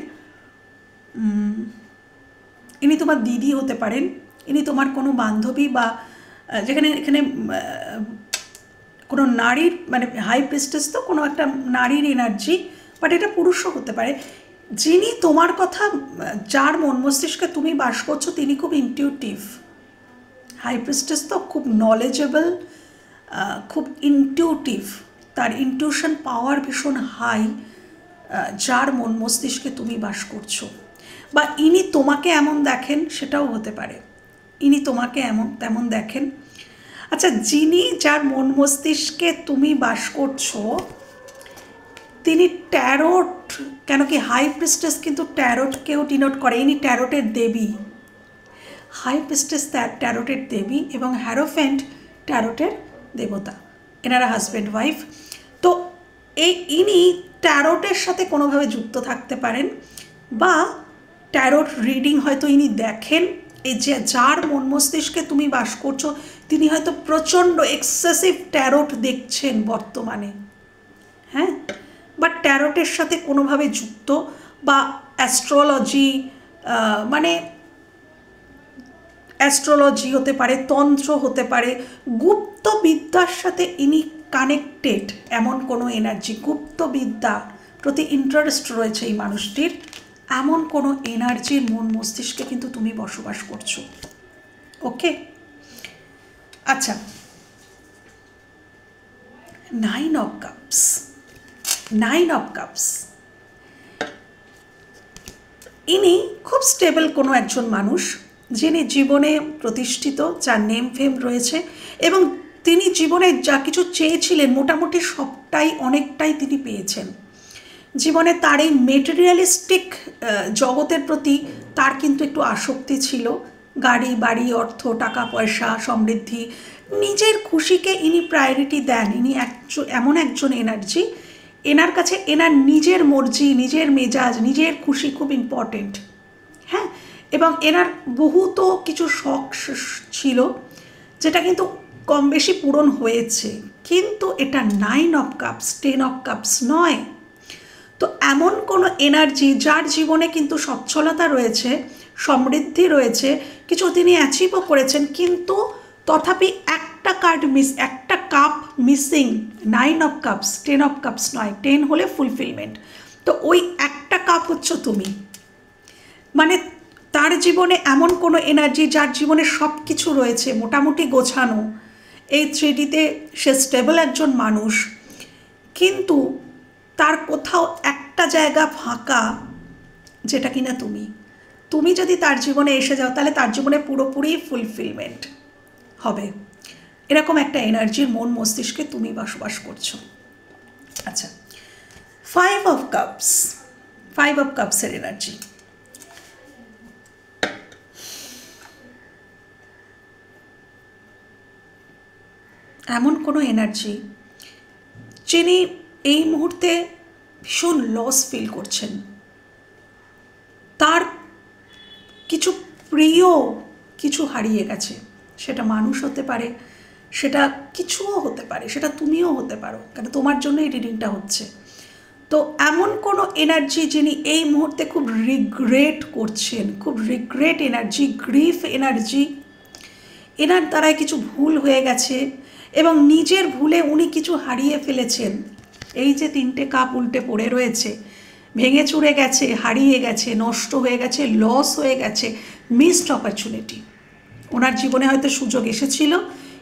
ইনি তোমার দিদি হতে পারেন, ইনি তোমার কোনো বান্ধবী, বা যেখানে এখানে কোনো নারীর, মানে হাই প্রিস্টেস তো কোনো একটা নারীর এনার্জি, বাট এটা পুরুষও হতে পারে। যিনি তোমার কথা, যার মন মস্তিষ্কে তুমি বাস করছো, তিনি খুব ইনটিউটিভ। হাই প্রিস্টেস তো খুব নলেজেবল, খুব ইনটিউটিভ, তার ইনটিউশন পাওয়ার ভীষণ হাই, যার মন মস্তিষ্কে তুমি বাস করছো। বা ইনি তোমাকে এমন দেখেন, সেটাও হতে পারে, ইনি তোমাকে এমন তেমন দেখেন। আচ্ছা, যিনি, যার মন মস্তিষ্কে তুমি বাস করছো, তিনি ট্যারোট, কেন কি হাই প্রিস্টেস কিন্তু ট্যারোটকেও ডিনোট করে, ইনি ট্যারোটের দেবী। হাই প্রিস্টেস ট্যারোটের দেবী এবং হ্যারোফেন্ট ট্যারোটের দেবতা, এনারা হাজব্যান্ড ওয়াইফ। তো ইনি ট্যারোটের সাথে কোনোভাবে যুক্ত থাকতে পারেন, বা ট্যারোট রিডিং হয়তো ইনি দেখেন। এই যে যার মন মস্তিষ্কে তুমি বাস করছো, তিনি হয়তো প্রচণ্ড এক্সেসিভ ট্যারোট দেখছেন বর্তমানে, হ্যাঁ, বা ট্যারোটের সাথে কোনোভাবে যুক্ত, বা অ্যাস্ট্রোলজি, মানে অ্যাস্ট্রোলজি হতে পারে, তন্ত্র হতে পারে, গুপ্ত বিদ্যার সাথে ইনি কানেক্টেড, এমন কোনো এনার্জি, গুপ্ত বিদ্যা প্রতি ইন্টারেস্ট রয়েছে এই মানুষটির, এমন কোনো এনার্জির মন মস্তিষ্কে কিন্তু তুমি বসবাস করছো। ওকে, আচ্ছা, 9 অফ কাপস, 9 অফ কাপস, ইনি খুব স্টেবল কোনো একজন মানুষ, যিনি জীবনে প্রতিষ্ঠিত, যার নেম ফেম রয়েছে, এবং তিনি জীবনে যা কিছু চেয়েছিলেন মোটামুটি সবটাই, অনেকটাই তিনি পেয়েছেন। জীবনে তার এই মেটেরিয়ালিস্টিক জগতের প্রতি তার কিন্তু একটু আসক্তি ছিল, গাড়ি বাড়ি, অর্থ, টাকা পয়সা, সমৃদ্ধি, নিজের খুশিকে ইনি প্রায়োরিটি দেন। ইনি এমন একজন এনার্জি, এনার কাছে এনার নিজের মর্জি, নিজের মেজাজ, নিজের খুশি খুব ইম্পর্টেন্ট, হ্যাঁ, এবং এনার বহু তো কিছু শখ ছিল যেটা কিন্তু কম বেশি পূরণ হয়েছে, কিন্তু এটা 9 অফ কাপস 10 অফ কাপস নয়। তো এমন কোনো এনার্জি যার জীবনে কিন্তু সচ্ছলতা রয়েছে, সমৃদ্ধি রয়েছে, কিছু তিনি অ্যাচিভও করেছেন, কিন্তু তথাপি একটা একটা cup missing. 9 of cups 10 of cups নয়, 10 হলে ফুলফিলমেন্ট। তো ওই একটা কাপ হচ্ছে তুমি। মানে তার জীবনে এমন কোনো এনার্জি যার জীবনে সব কিছু রয়েছে, মোটামুটি গোছানো, এই 3Dতে সে স্টেবল একজন মানুষ, কিন্তু তার কোথাও একটা জায়গা ফাঁকা, যেটা কিনা তুমি যদি তার জীবনে এসে যাও তাহলে তার জীবনে পুরোপুরি ফুলফিলমেন্ট হবে। এরকম একটা এনার্জির মন মস্তিষ্কে তুমি বসবাস করছো। আচ্ছা, 5 অফ কাপস, 5 অফ কাপসের এনার্জি। এমন কোনো এনার্জি যিনি এই মুহূর্তে ভীষণ লস ফিল করছেন, তার কিছু প্রিয় কিছু হারিয়ে গেছে, সেটা মানুষ হতে পারে, সেটা কিছুও হতে পারে, সেটা তুমিও হতে পারো, কারণ তোমার জন্য এই রিডিংটা হচ্ছে। তো এমন কোনো এনার্জি যিনি এই মুহূর্তে খুব রিগ্রেট করছেন, খুব রিগ্রেট এনার্জি, গ্রিফ এনার্জি, এনার দ্বারায় কিছু ভুল হয়ে গেছে এবং নিজের ভুলে উনি কিছু হারিয়ে ফেলেছেন। এই যে 3টে কাপ উল্টে পড়ে রয়েছে, ভেঙে চুরে গেছে, হারিয়ে গেছে, নষ্ট হয়ে গেছে, লস হয়ে গেছে, মিসড অপরচুনিটি। ওনার জীবনে হয়তো সুযোগ এসেছিল,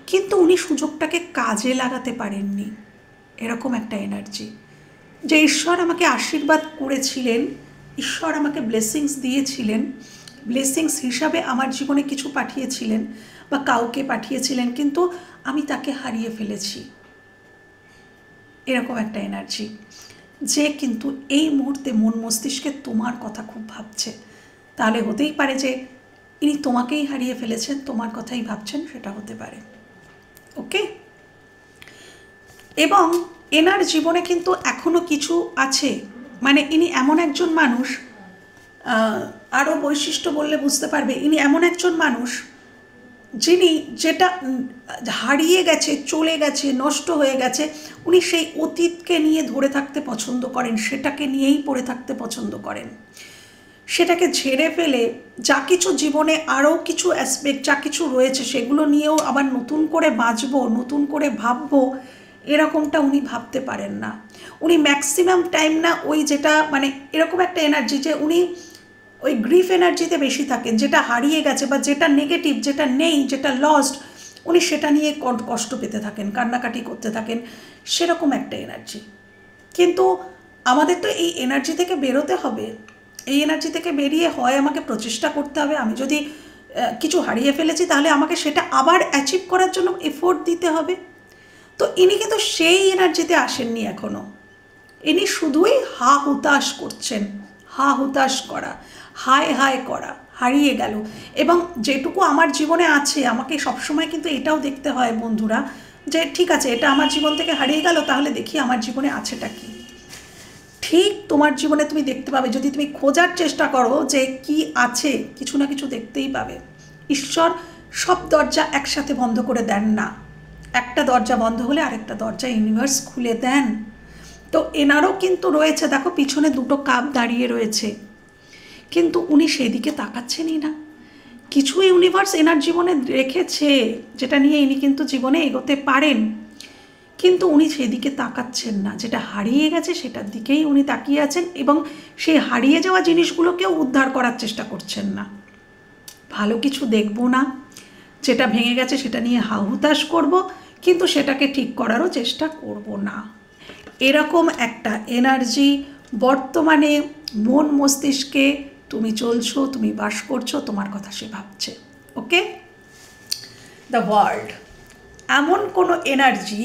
কিন্তু উনি সুযোগটাকে কাজে লাগাতে পারেননি। এরকম একটা এনার্জি যে ঈশ্বর আমাকে আশীর্বাদ করেছিলেন, ঈশ্বর আমাকে ব্লেসিংস দিয়েছিলেন, ব্লেসিংস হিসাবে আমার জীবনে কিছু পাঠিয়েছিলেন বা কাউকে পাঠিয়েছিলেন, কিন্তু আমি তাকে হারিয়ে ফেলেছি। এরকম একটা এনার্জি যে কিন্তু এই মুহূর্তে মন মস্তিষ্কে তোমার কথা খুব ভাবছে। তাহলে হতেই পারে যে ইনি তোমাকেই হারিয়ে ফেলেছেন, তোমার কথাই ভাবছেন, সেটা হতে পারে। ওকে, এবং এনার জীবনে কিন্তু এখনও কিছু আছে। মানে ইনি এমন একজন মানুষ, আরও বৈশিষ্ট্য বললে বুঝতে পারবে, ইনি এমন একজন মানুষ যিনি যেটা হারিয়ে গেছে, চলে গেছে, নষ্ট হয়ে গেছে, উনি সেই অতীতকে নিয়ে ধরে থাকতে পছন্দ করেন, সেটাকে নিয়েই পড়ে থাকতে পছন্দ করেন। সেটাকে ঝেড়ে ফেলে যা কিছু জীবনে আরও কিছু অ্যাসপেক্ট যা কিছু রয়েছে সেগুলো নিয়েও আবার নতুন করে বাঁচবো, নতুন করে ভাববো, এরকমটা উনি ভাবতে পারেন না। উনি ম্যাক্সিমাম টাইম না ওই যেটা মানে এরকম একটা এনার্জি যে উনি ওই গ্রিফ এনার্জিতে বেশি থাকেন, যেটা হারিয়ে গেছে বা যেটা নেগেটিভ, যেটা নেই, যেটা লস্ট, উনি সেটা নিয়ে কষ্ট পেতে থাকেন, কান্নাকাটি করতে থাকেন, সেরকম একটা এনার্জি। কিন্তু আমাদের তো এই এনার্জি থেকে বেরোতে হবে। এই এনার্জি থেকে বেরিয়ে হয় আমাকে প্রচেষ্টা করতে হবে। আমি যদি কিছু হারিয়ে ফেলেছি তাহলে আমাকে সেটা আবার অ্যাচিভ করার জন্য এফোর্ট দিতে হবে। তো ইনি কিন্তু সেই এনার্জিতে আসেননি এখনও। ইনি শুধুই হা হুতাশ করছেন, হা হুতাশ করা, হায় হায় করা, হারিয়ে গেল। এবং যেটুকু আমার জীবনে আছে আমাকে সবসময় কিন্তু এটাও দেখতে হয় বন্ধুরা, যে ঠিক আছে এটা আমার জীবন থেকে হারিয়ে গেল, তাহলে দেখি আমার জীবনে আছেটা কি। ঠিক তোমার জীবনে তুমি দেখতে পাবে, যদি তুমি খোঁজার চেষ্টা করো যে কি আছে, কিছু না কিছু দেখতেই পাবে। ঈশ্বর সব দরজা একসাথে বন্ধ করে দেন না, একটা দরজা বন্ধ হলে আরেকটা দরজা ইউনিভার্স খুলে দেন। তো এনারও কিন্তু রয়েছে, দেখো পিছনে 2টো কাপ দাঁড়িয়ে রয়েছে, কিন্তু উনি সেদিকে তাকাচ্ছেনই না। কিছু ইউনিভার্স এনার জীবনে রেখেছে যেটা নিয়ে ইনি কিন্তু জীবনে এগোতে পারেন, কিন্তু উনি সেদিকে তাকাচ্ছেন না। যেটা হারিয়ে গেছে সেটার দিকেই উনি তাকিয়ে আছেন এবং সেই হারিয়ে যাওয়া জিনিসগুলোকেও উদ্ধার করার চেষ্টা করছেন না। ভালো কিছু দেখব না, যেটা ভেঙে গেছে সেটা নিয়ে হাহুতাশ করব, কিন্তু সেটাকে ঠিক করারও চেষ্টা করব না। এরকম একটা এনার্জি বর্তমানে মন মস্তিষ্কে তুমি চলছো, তুমি বাস করছো, তোমার কথা সে ভাবছে। ওকে, দ্য ওয়ার্ল্ড এমন কোনো এনার্জি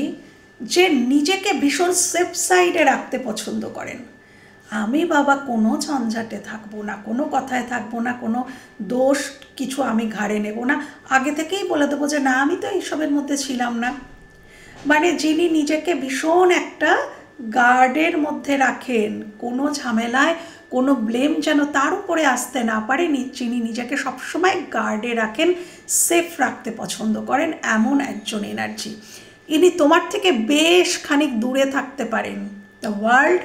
যে নিজেকে ভীষণ সেফ সাইডে রাখতে পছন্দ করেন। আমি বাবা কোনো ঝঞ্ঝাটে থাকবো না, কোনো কথায় থাকবো না, কোনো দোষ কিছু আমি ঘাড়ে নেব না, আগে থেকেই বলে দেবো যে না আমি তো এইসবের মধ্যে ছিলাম না। মানে যিনি নিজেকে ভীষণ একটা গার্ডের মধ্যে রাখেন, কোনো ঝামেলায় কোনো ব্লেম যেন তার উপরে আসতে না পারে, যিনি নিজেকে সবসময় গার্ডে রাখেন, সেফ রাখতে পছন্দ করেন, এমন একজন এনার্জি। ইনি তোমার থেকে বেশ খানিক দূরে থাকতে পারেন, দ্য ওয়ার্ল্ড,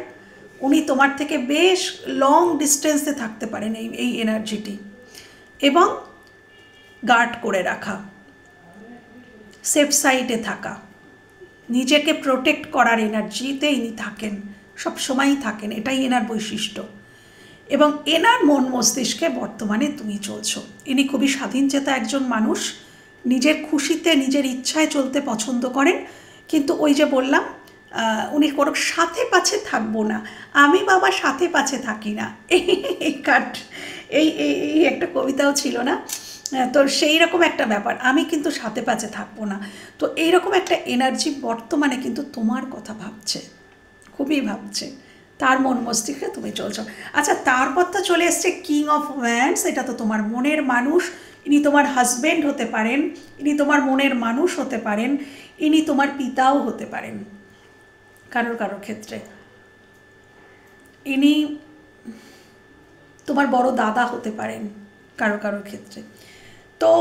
উনি তোমার থেকে বেশ লং ডিস্টেন্সে থাকতে পারেন এই এনার্জিটি, এবং গার্ড করে রাখা, সেফ সাইডে থাকা, নিজেকে প্রোটেক্ট করার এনার্জিতে ইনি থাকেন, সব সময়ই থাকেন, এটাই এনার বৈশিষ্ট্য। এবং এনার মন মস্তিষ্কে বর্তমানে তুমি চলছো। ইনি খুবই স্বাধীনচেতা একজন মানুষ, নিজের খুশিতে নিজের ইচ্ছায় চলতে পছন্দ করেন, কিন্তু ওই যে বললাম উনি কোনো সাথে পাছে থাকবো না, আমি বাবা সাথে পাছে থাকি না, এই কাট এই এই একটা কবিতাও ছিল না, তো সেই রকম একটা ব্যাপার, আমি কিন্তু সাথে পাছে থাকবো না। তো এইরকম একটা এনার্জি বর্তমানে কিন্তু তোমার কথা ভাবছে, খুবই ভাবছে, তার মন মস্তিষ্কে তুমি চলছো। আচ্ছা, তারপর তো চলে এসছে কিং অফ ওয়ান্ডস, এটা তো তোমার মনের মানুষ, ইনি তোমার হাজব্যান্ড হতে পারেন, ইনি তোমার মনের মানুষ হতে পারেন, ইনি তোমার পিতাও হতে পারেন কারোর কারোর ক্ষেত্রে, ইনি তোমার বড় দাদা হতে পারেন কারোর কারোর ক্ষেত্রে। তো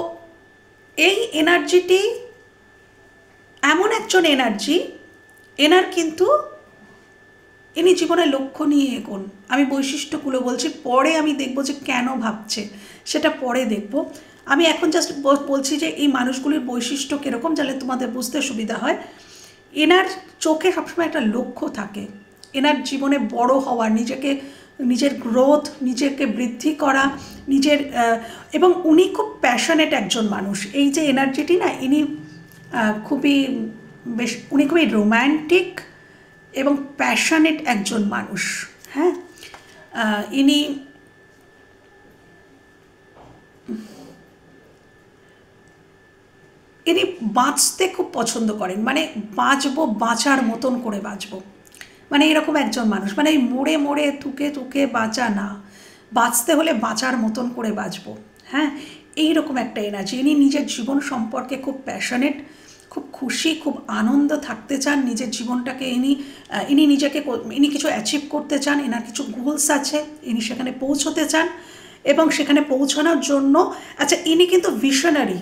এই এনার্জিটি এমন একজন এনার্জি, এনার কিন্তু ইনি জীবনে লক্ষ্য নিয়ে এগোন। আমি বৈশিষ্ট্যগুলো বলছি, পরে আমি দেখব যে কেন ভাবছে, সেটা পরে দেখব। আমি এখন জাস্ট বলছি যে এই মানুষগুলির বৈশিষ্ট্য কীরকম, যাতে তোমাদের বুঝতে সুবিধা হয়। এনার চোখে সবসময় একটা লক্ষ্য থাকে, এনার জীবনে বড় হওয়া, নিজের গ্রোথ, নিজেকে বৃদ্ধি করা, এবং উনি খুব প্যাশনেট একজন মানুষ। এই যে এনার্জিটি না, ইনি উনি খুবই রোম্যান্টিক এবং প্যাশনেট একজন মানুষ। হ্যাঁ, ইনি বাঁচতে খুব পছন্দ করেন, মানে বাঁচার মতন করে বাঁচবো, মানে এরকম একজন মানুষ, মানে এই মোড়ে মোড়ে থুকে থুকে বাঁচা না, বাঁচতে হলে বাঁচার মতন করে বাঁচবো। হ্যাঁ, এইরকম একটা এনার্জি। ইনি নিজের জীবন সম্পর্কে খুব প্যাশনেট, খুব খুশি, খুব আনন্দ থাকতে চান নিজের জীবনটাকে। ইনি কিছু অ্যাচিভ করতে চান, এনার কিছু গোলস আছে, ইনি সেখানে পৌঁছতে চান, এবং সেখানে পৌঁছানোর জন্য আচ্ছা, ইনি কিন্তু ভিশনারি,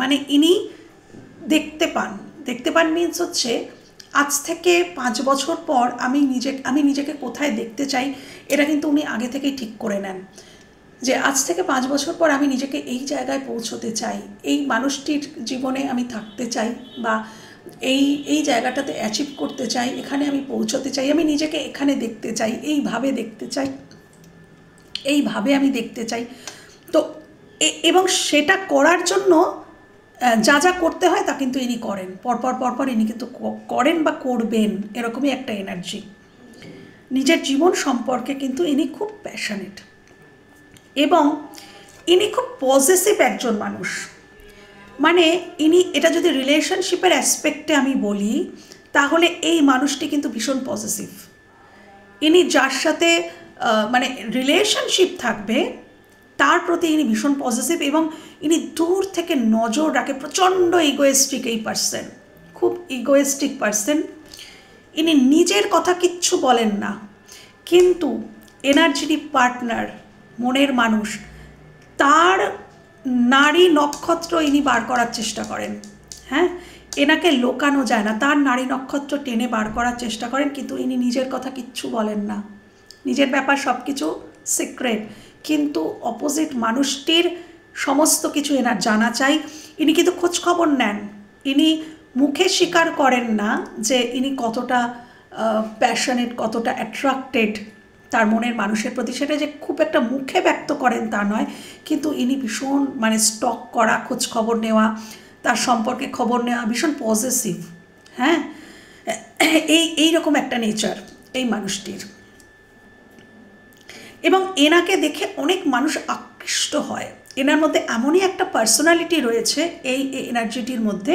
মানে ইনি দেখতে পান মিনস হচ্ছে আজ থেকে 5 বছর পর আমি নিজেকে কোথায় দেখতে চাই, এটা কিন্তু উনি আগে থেকেই ঠিক করে নেন যে আজ থেকে 5 বছর পর আমি নিজেকে এই জায়গায় পৌঁছতে চাই, এই মানুষটির জীবনে আমি থাকতে চাই, বা এই জায়গাটাতে অ্যাচিভ করতে চাই, এখানে আমি পৌঁছতে চাই, আমি নিজেকে এখানে দেখতে চাই, এইভাবে দেখতে চাই, এইভাবে আমি দেখতে চাই। তো এবং সেটা করার জন্য যা যা করতে হয় তা কিন্তু ইনি করেন, পরপর ইনি কিন্তু করেন বা করবেন, এরকমই একটা এনার্জি। নিজের জীবন সম্পর্কে কিন্তু ইনি খুব প্যাশনেট, এবং ইনি খুব পজিটিভ একজন মানুষ। মানে এটা যদি রিলেশনশিপের অ্যাসপেক্টে আমি বলি, তাহলে এই মানুষটি কিন্তু ভীষণ পজিটিভ। ইনি যার সাথে মানে রিলেশনশিপ থাকবে তার প্রতি ইনি ভীষণ পজিটিভ, এবং ইনি দূর থেকে নজর রাখে, প্রচণ্ড ইগোয়েস্টিক এই পার্সন, খুব ইগোয়েস্টিক পার্সন। ইনি নিজের কথা কিচ্ছু বলেন না, কিন্তু এনার্জিটি পার্টনার, মনের মানুষ, তার নারী নক্ষত্র ইনি বার করার চেষ্টা করেন। হ্যাঁ, এনাকে লোকানো যায় না, তার নারী নক্ষত্র টেনে বার করার চেষ্টা করেন, কিন্তু ইনি নিজের কথা কিচ্ছু বলেন না, নিজের ব্যাপার সব কিছু সিক্রেট, কিন্তু অপোজিট মানুষটির সমস্ত কিছু এনার জানা চাই। ইনি কিন্তু খোঁজখবর নেন, ইনি মুখে স্বীকার করেন না যে ইনি কতটা প্যাশনেট, কতটা অ্যাট্রাক্টেড তার মনের মানুষের প্রতি, সেটা যে খুব একটা মুখে ব্যক্ত করেন তা নয়, কিন্তু ইনি ভীষণ মানে স্টক করা, খোঁজ খবর নেওয়া, তার সম্পর্কে খবর নেওয়া, ভীষণ পজিটিভ। হ্যাঁ, এইরকম একটা নেচার এই মানুষটির, এবং এনাকে দেখে অনেক মানুষ আকৃষ্ট হয়। এনার মধ্যে এমনই একটা পার্সোনালিটি রয়েছে এই এনার্জিটির মধ্যে,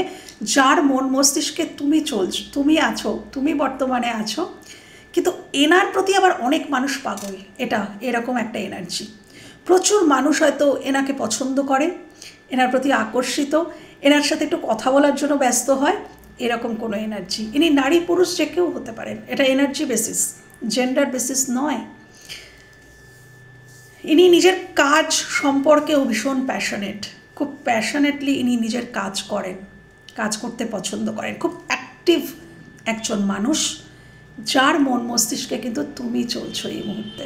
যার মন মস্তিষ্কে তুমি আছো, তুমি বর্তমানে আছো, কিন্তু এনার প্রতি আবার অনেক মানুষ পাগল। এরকম একটা এনার্জি, প্রচুর মানুষ হয়তো এনাকে পছন্দ করে, এনার প্রতি আকর্ষিত, এনার সাথে একটু কথা বলার জন্য ব্যস্ত হয়, এরকম কোনো এনার্জি। ইনি নারী পুরুষ যে কেউ হতে পারেন, এটা এনার্জি বেসিস, জেন্ডার বেসিস নয়। ইনি নিজের কাজ সম্পর্কেও ভীষণ প্যাশনেট, খুব প্যাশনেটলি ইনি নিজের কাজ করেন, কাজ করতে পছন্দ করেন, খুব অ্যাক্টিভ একজন মানুষ, যার মন মস্তিষ্কে কিন্তু তুমি চলছো এই মুহূর্তে।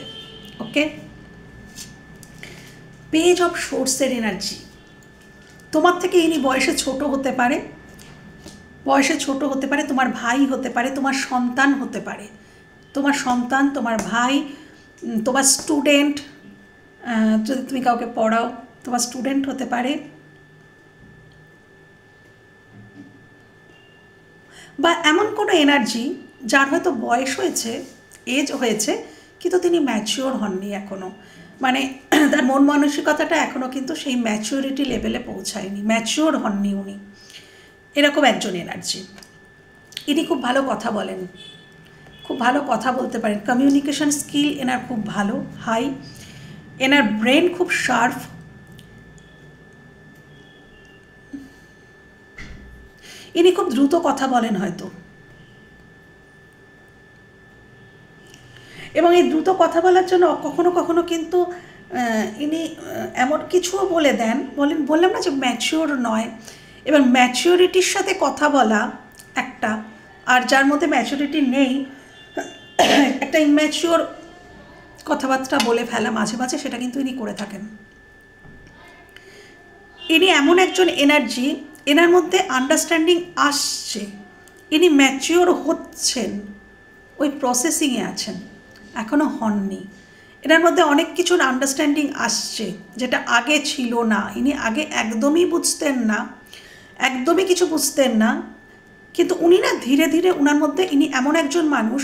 ওকে, পেজ অফ সোর্সের এনার্জি। তোমার থেকে ইনি বয়সে ছোট হতে পারে, বয়সে ছোট হতে পারে, তোমার ভাই হতে পারে, তোমার সন্তান হতে পারে, তোমার সন্তান, তোমার ভাই, তোমার স্টুডেন্ট, যদি তুমি কাউকে পড়াও তোমার স্টুডেন্ট হতে পারে, বা এমন কোনো এনার্জি যার হয়তো বয়স হয়েছে, এজ হয়েছে, কিন্তু তিনি ম্যাচিওর হননি এখনও, মানে তার মন মানসিকতাটা এখনও কিন্তু সেই ম্যাচিওরিটি লেভেলে পৌঁছায়নি, ম্যাচিওর হননি উনি, এরকম একজন এনার্জি। ইনি খুব ভালো কথা বলেন, খুব ভালো কথা বলতে পারেন, কমিউনিকেশন স্কিল এনার খুব ভালো, হাই, এনার ব্রেন খুব শার্প, ইনি খুব দ্রুত কথা বলেন হয়তো, এবং এই দ্রুত কথা বলার জন্য কখনো কখনো কিন্তু ইনি এমন কিছুও বলে দেন, বললাম না যে ম্যাচিওর নয়, এবার ম্যাচিওরিটির সাথে কথা বলা একটা, আর যার মধ্যে ম্যাচিওরিটি নেই একটা ইম্যাচিওর কথাবার্তা বলে ফেলা মাঝে মাঝে, সেটা কিন্তু ইনি করে থাকেন। ইনি এমন একজন এনার্জি, এনার মধ্যে আন্ডারস্ট্যান্ডিং আসছে, ইনি ম্যাচিওর হচ্ছেন, ওই প্রসেসিংয়ে আছেন, এখনও হননি। এনার মধ্যে অনেক কিছুর আন্ডারস্ট্যান্ডিং আসছে যেটা আগে ছিল না, ইনি আগে একদমই বুঝতেন না, একদমই কিছু বুঝতেন না, কিন্তু উনি না ধীরে ধীরে ওনার মধ্যে, ইনি এমন একজন মানুষ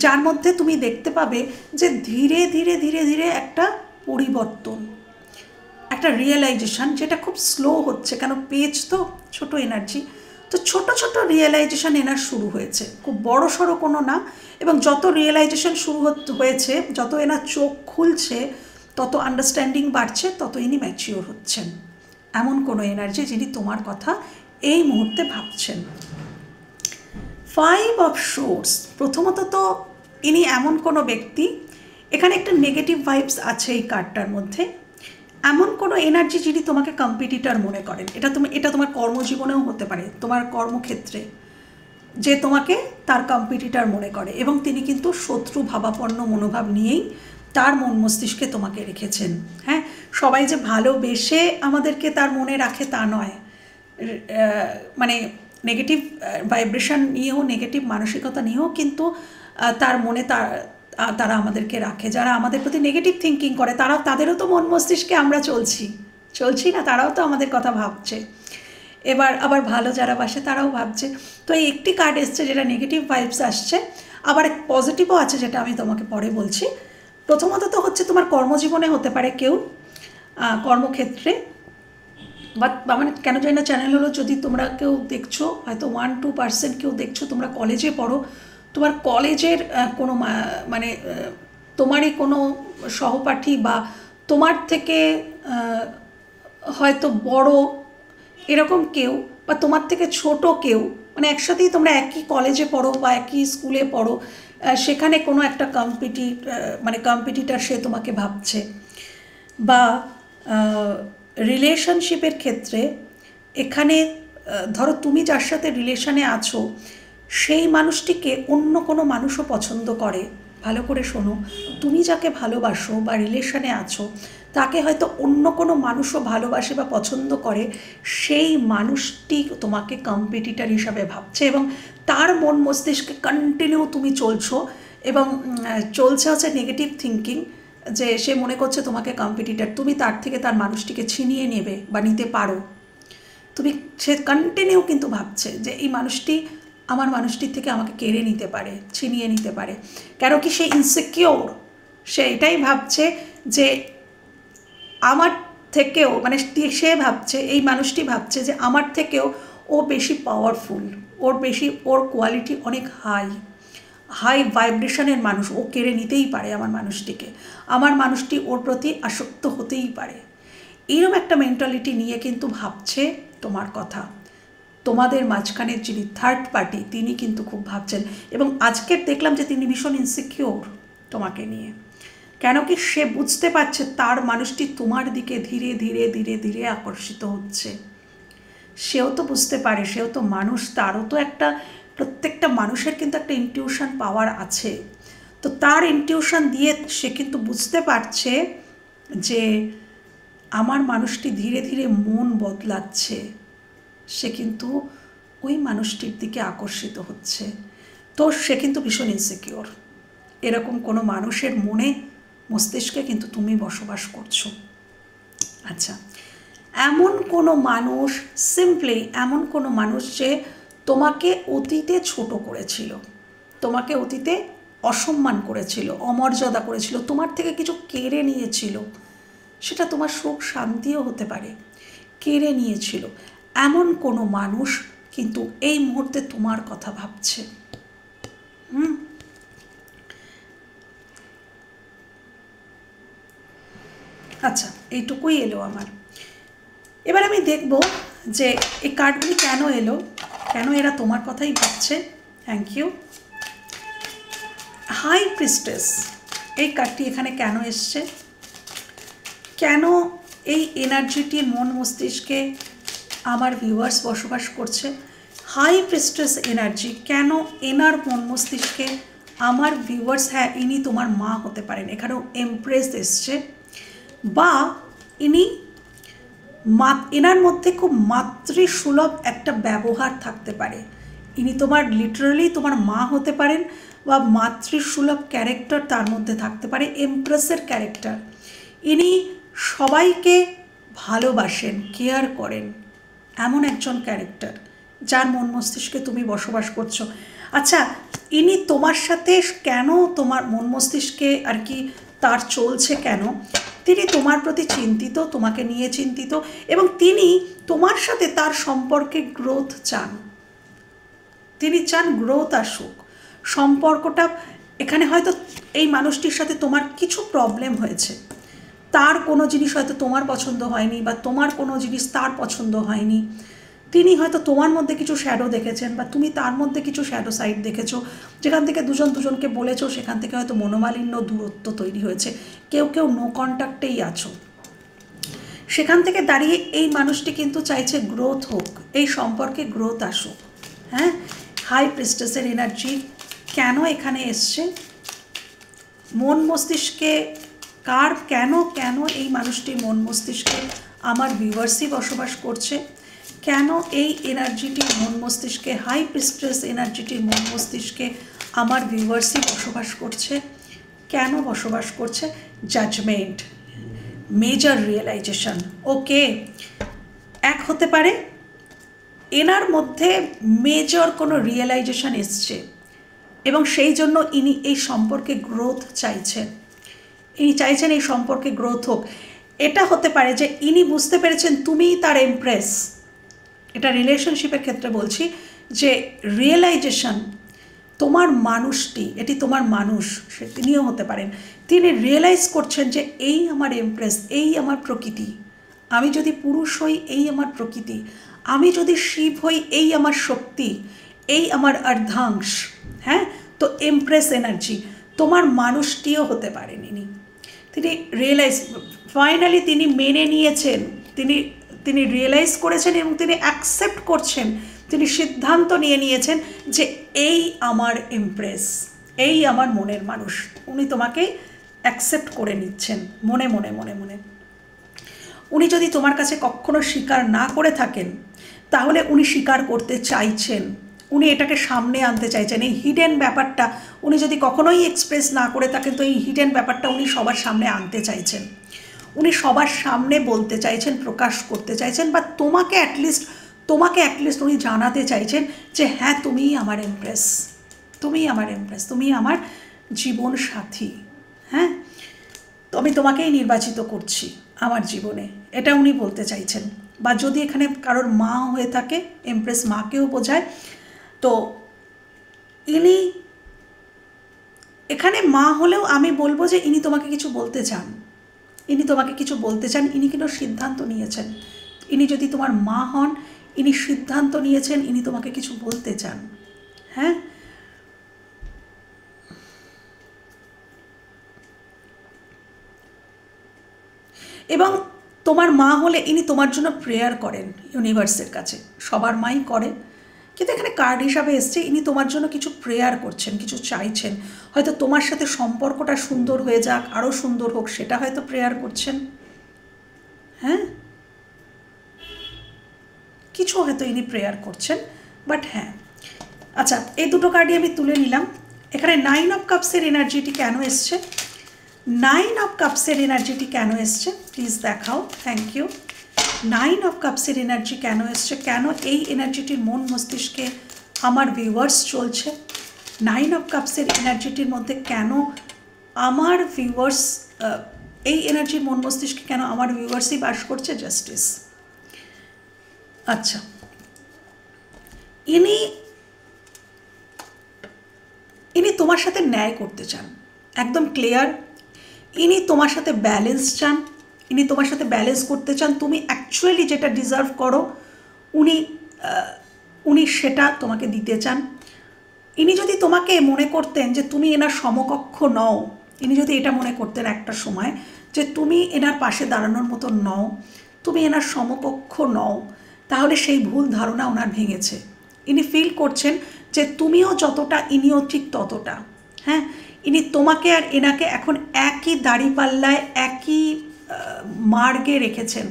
যার মধ্যে তুমি দেখতে পাবে যে ধীরে ধীরে ধীরে ধীরে একটা পরিবর্তন, একটা রিয়েলাইজেশন, যেটা খুব স্লো হচ্ছে, কেন পেজ তো ছোট এনার্জি, তো ছোট ছোট রিয়েলাইজেশন এনার শুরু হয়েছে, খুব বড় সড়ো কোনো না, এবং যত রিয়েলাইজেশন শুরু হয়েছে, যত এনার চোখ খুলছে, তত আন্ডারস্ট্যান্ডিং বাড়ছে, তত ইনি ম্যাচিওর হচ্ছেন, এমন কোনো এনার্জি যিনি তোমার কথা এই মুহূর্তে ভাবছেন। 5 অফ সোর্স, প্রথমত তো ইনি এমন কোনো ব্যক্তি, এখানে একটা নেগেটিভ ভাইবস আছে এই কার্ডটার মধ্যে, এমন কোনো এনার্জি যিনি তোমাকে কম্পিটিটর মনে করেন, এটা তোমার কর্মজীবনেও হতে পারে, তোমার কর্মক্ষেত্রে যে তোমাকে তার কম্পিটিটর মনে করে, এবং তিনি কিন্তু শত্রু ভাবাপন্ন মনোভাব নিয়েই তার মন মস্তিষ্কে তোমাকে রেখেছেন। হ্যাঁ, সবাই যে ভালোবেসে আমাদেরকে তার মনে রাখে তা নয়, মানে নেগেটিভ ভাইব্রেশন নিয়েও, নেগেটিভ মানসিকতা নিয়েও কিন্তু তার মনে তারা আমাদেরকে রাখে, যারা আমাদের প্রতি নেগেটিভ থিঙ্কিং করে, তাদেরও তো মন মস্তিষ্কে আমরা চলছি না, তারাও তো আমাদের কথা ভাবছে, এবার আবার ভালো যারা বাসে তারাও ভাবছে। তো এই একটি কার্ড এসছে যেটা নেগেটিভ ভাইবস আসছে, আবার এক পজিটিভও আছে যেটা আমি তোমাকে পরে বলছি। প্রথমত তো হচ্ছে তোমার কর্মজীবনে হতে পারে কেউ, কর্মক্ষেত্রে, বাট মানে কেন জানি না চ্যানেল হলো, যদি তোমরা কেউ দেখছো, হয়তো 1-2% কেউ দেখছো, তোমরা কলেজে পড়ো, তোমার কলেজের কোনো মানে তোমারই কোনো সহপাঠী বা তোমার থেকে হয়তো বড় এরকম কেউ, বা তোমার থেকে ছোট কেউ, মানে একসাথেই তোমরা একই কলেজে পড়ো বা একই স্কুলে পড়ো, সেখানে কোনো একটা কম্পিটিটার সে তোমাকে ভাবছে, বা রিলেশনশিপের ক্ষেত্রে এখানে ধরো তুমি যার সাথে রিলেশনে আছো, সেই মানুষটিকে অন্য কোনো মানুষও পছন্দ করে, ভালো করে শোনো, তুমি যাকে ভালোবাসো বা রিলেশনে আছো, তাকে হয়তো অন্য কোনো মানুষও ভালোবাসে বা পছন্দ করে, সেই মানুষটি তোমাকে কম্পিটিটর হিসাবে ভাবছে, এবং তার মন মস্তিষ্কে কন্টিনিউ তুমি চলছো, এবং চলছে হচ্ছে নেগেটিভ থিঙ্কিং, যে সে মনে করছে তোমাকে কম্পিটিটর, তুমি তার থেকে তার মানুষটিকে ছিনিয়ে নেবে বা নিতে পারো, সে কন্টিনিউ কিন্তু ভাবছে যে এই মানুষটি আমার মানুষটির থেকে আমাকে কেড়ে নিতে পারে, ছিনিয়ে নিতে পারে, কেন কি সে ইনসিকিওর, সে এটাই ভাবছে যে আমার থেকেও, মানে সে ভাবছে, এই মানুষটি ভাবছে যে আমার থেকেও ও বেশি পাওয়ারফুল, ওর কোয়ালিটি অনেক হাই ভাইব্রেশনের মানুষ, ও কেড়ে নিতেই পারে আমার মানুষটিকে, আমার মানুষটি ওর প্রতি আসক্ত হতেই পারে, এইরকম একটা মেন্টালিটি নিয়ে কিন্তু ভাবছে তোমার কথা। তোমাদের মাঝখানের যিনি থার্ড পার্টি, তিনি কিন্তু খুব ভাবছেন, এবং আজকের দেখলাম যে তিনি ভীষণ ইনসিকিওর তোমাকে নিয়ে, কেন কি সে বুঝতে পারছে তার মানুষটি তোমার দিকে ধীরে ধীরে ধীরে ধীরে আকর্ষিত হচ্ছে। সেও তো বুঝতে পারে, সেও তো মানুষ, তারও তো একটা, প্রত্যেকটা মানুষের কিন্তু একটা ইনটিউশন পাওয়ার আছে। তো তার ইনটিউশন দিয়ে সে কিন্তু বুঝতে পারছে যে আমার মানুষটি ধীরে ধীরে মন বদলাচ্ছে, সে কিন্তু ওই মানুষটির দিকে আকর্ষিত হচ্ছে। তো সে কিন্তু ভীষণ ইনসিকিওর। এরকম কোনো মানুষের মনে, মস্তিষ্কে কিন্তু তুমি বসবাস করছো। আচ্ছা, এমন কোনো মানুষ, সিম্পলি এমন কোনো মানুষ যে তোমাকে অতীতে ছোট করেছিল, তোমাকে অতীতে অসম্মান করেছিল, অমর্যাদা করেছিল, তোমার থেকে কিছু কেড়ে নিয়েছিল, সেটা তোমার সুখ শান্তিও হতে পারে, কেড়ে নিয়েছিল, এমন কোনো মানুষ কিন্তু এই মুহূর্তে তোমার কথা ভাবছে। আচ্ছা, এইটুকুই এলো আমার। এবার আমি দেখব যে এই কার্ডগুলি কেন এলো, কেন এরা তোমার কথাই ভাবছে। Thank you. হাই প্রিস্টেস, এই কার্ডটি এখানে কেন এসছে, কেন এই এনার্জিটি মন মস্তিষ্কে আমার ভিউয়ার্স বসবাস করছে। হাই প্রিস্টেস এনার্জি কেন এনার মন মস্তিষ্কে আমার ভিউয়ার্স, হ্যাঁ ইনি তোমার মা হতে পারেন, এখানেও এমপ্রেস এসছে, বা ইনি এনার মধ্যে খুব মাতৃসুলভ একটা ব্যবহার থাকতে পারে। ইনি তোমার লিটারালি তোমার মা হতে পারেন, বা মাতৃসুলভ ক্যারেক্টার তার মধ্যে থাকতে পারে, এমপ্রেসের ক্যারেক্টার। ইনি সবাইকে ভালোবাসেন, কেয়ার করেন, এমন একজন ক্যারেক্টার যার মন মস্তিষ্কে তুমি বসবাস করছো। আচ্ছা, ইনি তোমার সাথে কেন, তোমার মন মস্তিষ্কে আর কি তার চলছে কেন, তিনি তোমার প্রতি চিন্তিত, তোমাকে নিয়ে চিন্তিত, এবং তিনি তোমার সাথে তার সম্পর্কে গ্রোথ চান। তিনি চান গ্রোথ আসুক সম্পর্কটা। এখানে হয়তো এই মানুষটির সাথে তোমার কিছু প্রবলেম হয়েছে, তার কোনো জিনিস হয়তো তোমার পছন্দ হয়নি, বা তোমার কোনো জিনিস তার পছন্দ হয়নি। তিনি হয়তো তোমার মধ্যে কিছু শ্যাডো দেখেছেন, বা তুমি তার মধ্যে কিছু শ্যাডো সাইড দেখেছো, যেখান থেকে দুজন দুজনকে বলেছো, সেখান থেকে হয়তো মনোমালিন্য, দূরত্ব তৈরি হয়েছে, কেউ কেউ নো কন্ট্যাক্টেই আছো। সেখান থেকে দাঁড়িয়ে এই মানুষটি কিন্তু চাইছে গ্রোথ হোক, এই সম্পর্কে গ্রোথ আসুক। হ্যাঁ, হাই প্রিস্টেসের এনার্জি কেন এখানে এসছে, মন মস্তিষ্কে কার, কেন কেন এই মানুষটির মন মস্তিষ্কে আমার ভিউয়ার্সই বসবাস করছে, কেন এই এনার্জিটির মন মস্তিষ্কে, হাই প্রিস্টেস এনার্জিটির মন মস্তিষ্কে আমার ভিউয়ার্সই বসবাস করছে, কেন বসবাস করছে। Judgement, major realisation. ওকে, এক হতে পারে এনার মধ্যে মেজর কোনো রিয়েলাইজেশন এসছে, এবং সেই জন্য ইনি এই সম্পর্কে গ্রোথ চাইছেন, ইনি চাইছেন এই সম্পর্কে গ্রোথ হোক। এটা হতে পারে যে ইনি বুঝতে পেরেছেন তুমিই তার এমপ্রেস, এটা রিলেশনশিপের ক্ষেত্রে বলছি, যে রিয়েলাইজেশন তোমার মানুষটি, এটি তোমার মানুষ, সে তিনিও হতে পারেন, তিনি রিয়েলাইজ করছেন যে এই আমার এমপ্রেস, এই আমার প্রকৃতি, আমি যদি পুরুষ হই এই আমার প্রকৃতি, আমি যদি শিব হই এই আমার শক্তি, এই আমার অর্ধাংশ। হ্যাঁ, তো এমপ্রেস এনার্জি তোমার মানুষটিও হতে পারেন ইনি। তিনি রিয়েলাইজ, ফাইনালি তিনি মেনে নিয়েছেন, তিনি রিয়েলাইজ করেছেন এবং তিনি অ্যাকসেপ্ট করছেন, তিনি সিদ্ধান্ত নিয়েছেন যে এই আমার এমপ্রেস, এই আমার মনের মানুষ। উনি তোমাকে অ্যাকসেপ্ট করে নিচ্ছেন মনে মনে মনে মনে। উনি যদি তোমার কাছে কখনো স্বীকার না করে থাকেন, তাহলে উনি স্বীকার করতে চাইছেন, উনি এটাকে সামনে আনতে চাইছেন। এই হিডেন ব্যাপারটা উনি যদি কখনোই এক্সপ্রেস না করে থাকেন, তো এই হিডেন ব্যাপারটা উনি সবার সামনে আনতে চাইছেন, উনি সবার সামনে বলতে চাইছেন, প্রকাশ করতে চাইছেন, বা তোমাকে অ্যাটলিস্ট উনি জানাতে চাইছেন যে হ্যাঁ তুমিই আমার এমপ্রেস, তুমিই আমার এমপ্রেস, তুমি আমার জীবন সাথী। হ্যাঁ, তো আমি তোমাকেই নির্বাচিত করছি আমার জীবনে, এটা উনি বলতে চাইছেন। বা যদি এখানে কারোর মা হয়ে থাকে, এমপ্রেস মাকেও বোঝায়, তো ইনি এখানে মা হলেও আমি বলবো যে ইনি তোমাকে কিছু বলতে চান, ইনি তোমাকে কিছু বলতে চান, ইনি কিন্তু সিদ্ধান্ত নিয়েছেন। ইনি যদি তোমার মা হন, ইনি সিদ্ধান্ত নিয়েছেন, ইনি তোমাকে কিছু বলতে চান। হ্যাঁ, এবং তোমার মা হলে ইনি তোমার জন্য প্রেয়ার করেন ইউনিভার্সের কাছে, সবার মাই করে, কিন্তু এখানে কার্ড হিসাবে এসছে ইনি তোমার জন্য কিছু প্রেয়ার করছেন, কিছু চাইছেন, হয়তো তোমার সাথে সম্পর্কটা সুন্দর হয়ে যাক, আরও সুন্দর হোক, সেটা হয়তো প্রেয়ার করছেন। হ্যাঁ, কিছু হয়তো ইনি প্রেয়ার করছেন। বাট হ্যাঁ, আচ্ছা, এই দুটো কার্ডই আমি তুলে নিলাম। এখানে 9 অফ কাপসের এনার্জিটি কেন এসছে, 9 অফ কাপসের এনার্জিটি কেন এসছে প্লিজ দেখাও। Thank you. 9 অফ কাপসের এনার্জি কেন এসছে, কেন এই এনার্জিটির মন মস্তিষ্কে আমার ভিউয়ার্স চলছে, 9 অফ কাপসের এনার্জিটির মধ্যে কেন আমার ভিউয়ার্স, এই এনার্জির মন মস্তিষ্কে কেন আমার ভিউয়ার্সই বাস করছে। জাস্টিস। আচ্ছা, ইনি তোমার সাথে ন্যায় করতে চান, একদম ক্লিয়ার। ইনি তোমার সাথে ব্যালেন্স চান, ইনি তোমার সাথে ব্যালেন্স করতে চান। তুমি অ্যাকচুয়ালি যেটা ডিজার্ভ করো উনি সেটা তোমাকে দিতে চান। ইনি যদি তোমাকে মনে করতেন যে তুমি এনার সমকক্ষ নও, ইনি যদি এটা মনে করতেন একটা সময় যে তুমি এনার পাশে দাঁড়ানোর মতো নও, তুমি এনার সমকক্ষ নও, তাহলে সেই ভুল ধারণা ওনার ভেঙেছে। ইনি ফিল করছেন যে তুমিও যতটা ইনিও ঠিক ততটা। হ্যাঁ, ইনি তোমাকে আর এনাকে এখন একই দাঁড়িপাল্লায়, একই মার্গে রেখেছেন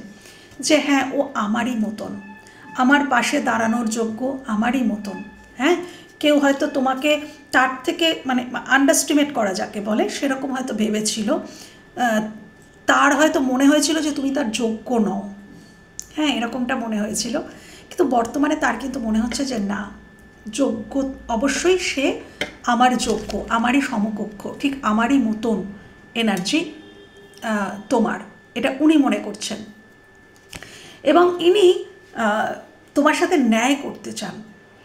যে হ্যাঁ, ও আমারই মতন, আমার পাশে দাঁড়ানোর যোগ্য, আমারই মতন। হ্যাঁ, কেউ হয়তো তোমাকে তার থেকে মানে আন্ডারস্টিমেট করা যাকে বলে সেরকম হয়তো ভেবেছিল, তার হয়তো মনে হয়েছিল যে তুমি তার যোগ্য নও। হ্যাঁ, এরকমটা মনে হয়েছিল, কিন্তু বর্তমানে তার কিন্তু মনে হচ্ছে যে না, যোগ্য অবশ্যই, সে আমার যোগ্য, আমারই সমকক্ষ, ঠিক আমারই মতন এনার্জি তোমার, এটা উনি মনে করছেন। এবং ইনি তোমার সাথে ন্যায় করতে চান,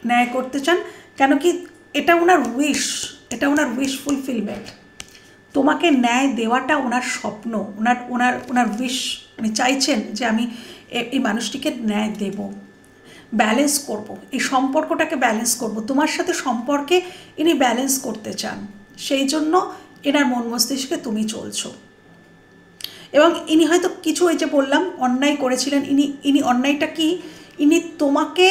ন্যায় করতে চান, কেন কি এটা ওনার উইশ, এটা ওনার উইশ ফুলফিলমেন্ট। তোমাকে ন্যায় দেওয়াটা ওনার স্বপ্ন, ওনার ওনার ওনার উইশ। উনি চাইছেন যে আমি এই মানুষটিকে ন্যায় দেব, ব্যালেন্স করব, এই সম্পর্কটাকে ব্যালেন্স করব। তোমার সাথে সম্পর্কে ইনি ব্যালেন্স করতে চান, সেই জন্য এনার মন মস্তিষ্কে তুমি চলছো। এবং ইনি হয়তো কিছু, ওই যে বললাম, অন্যায় করেছিলেন। ইনি অন্যায়টা কি, ইনি তোমাকে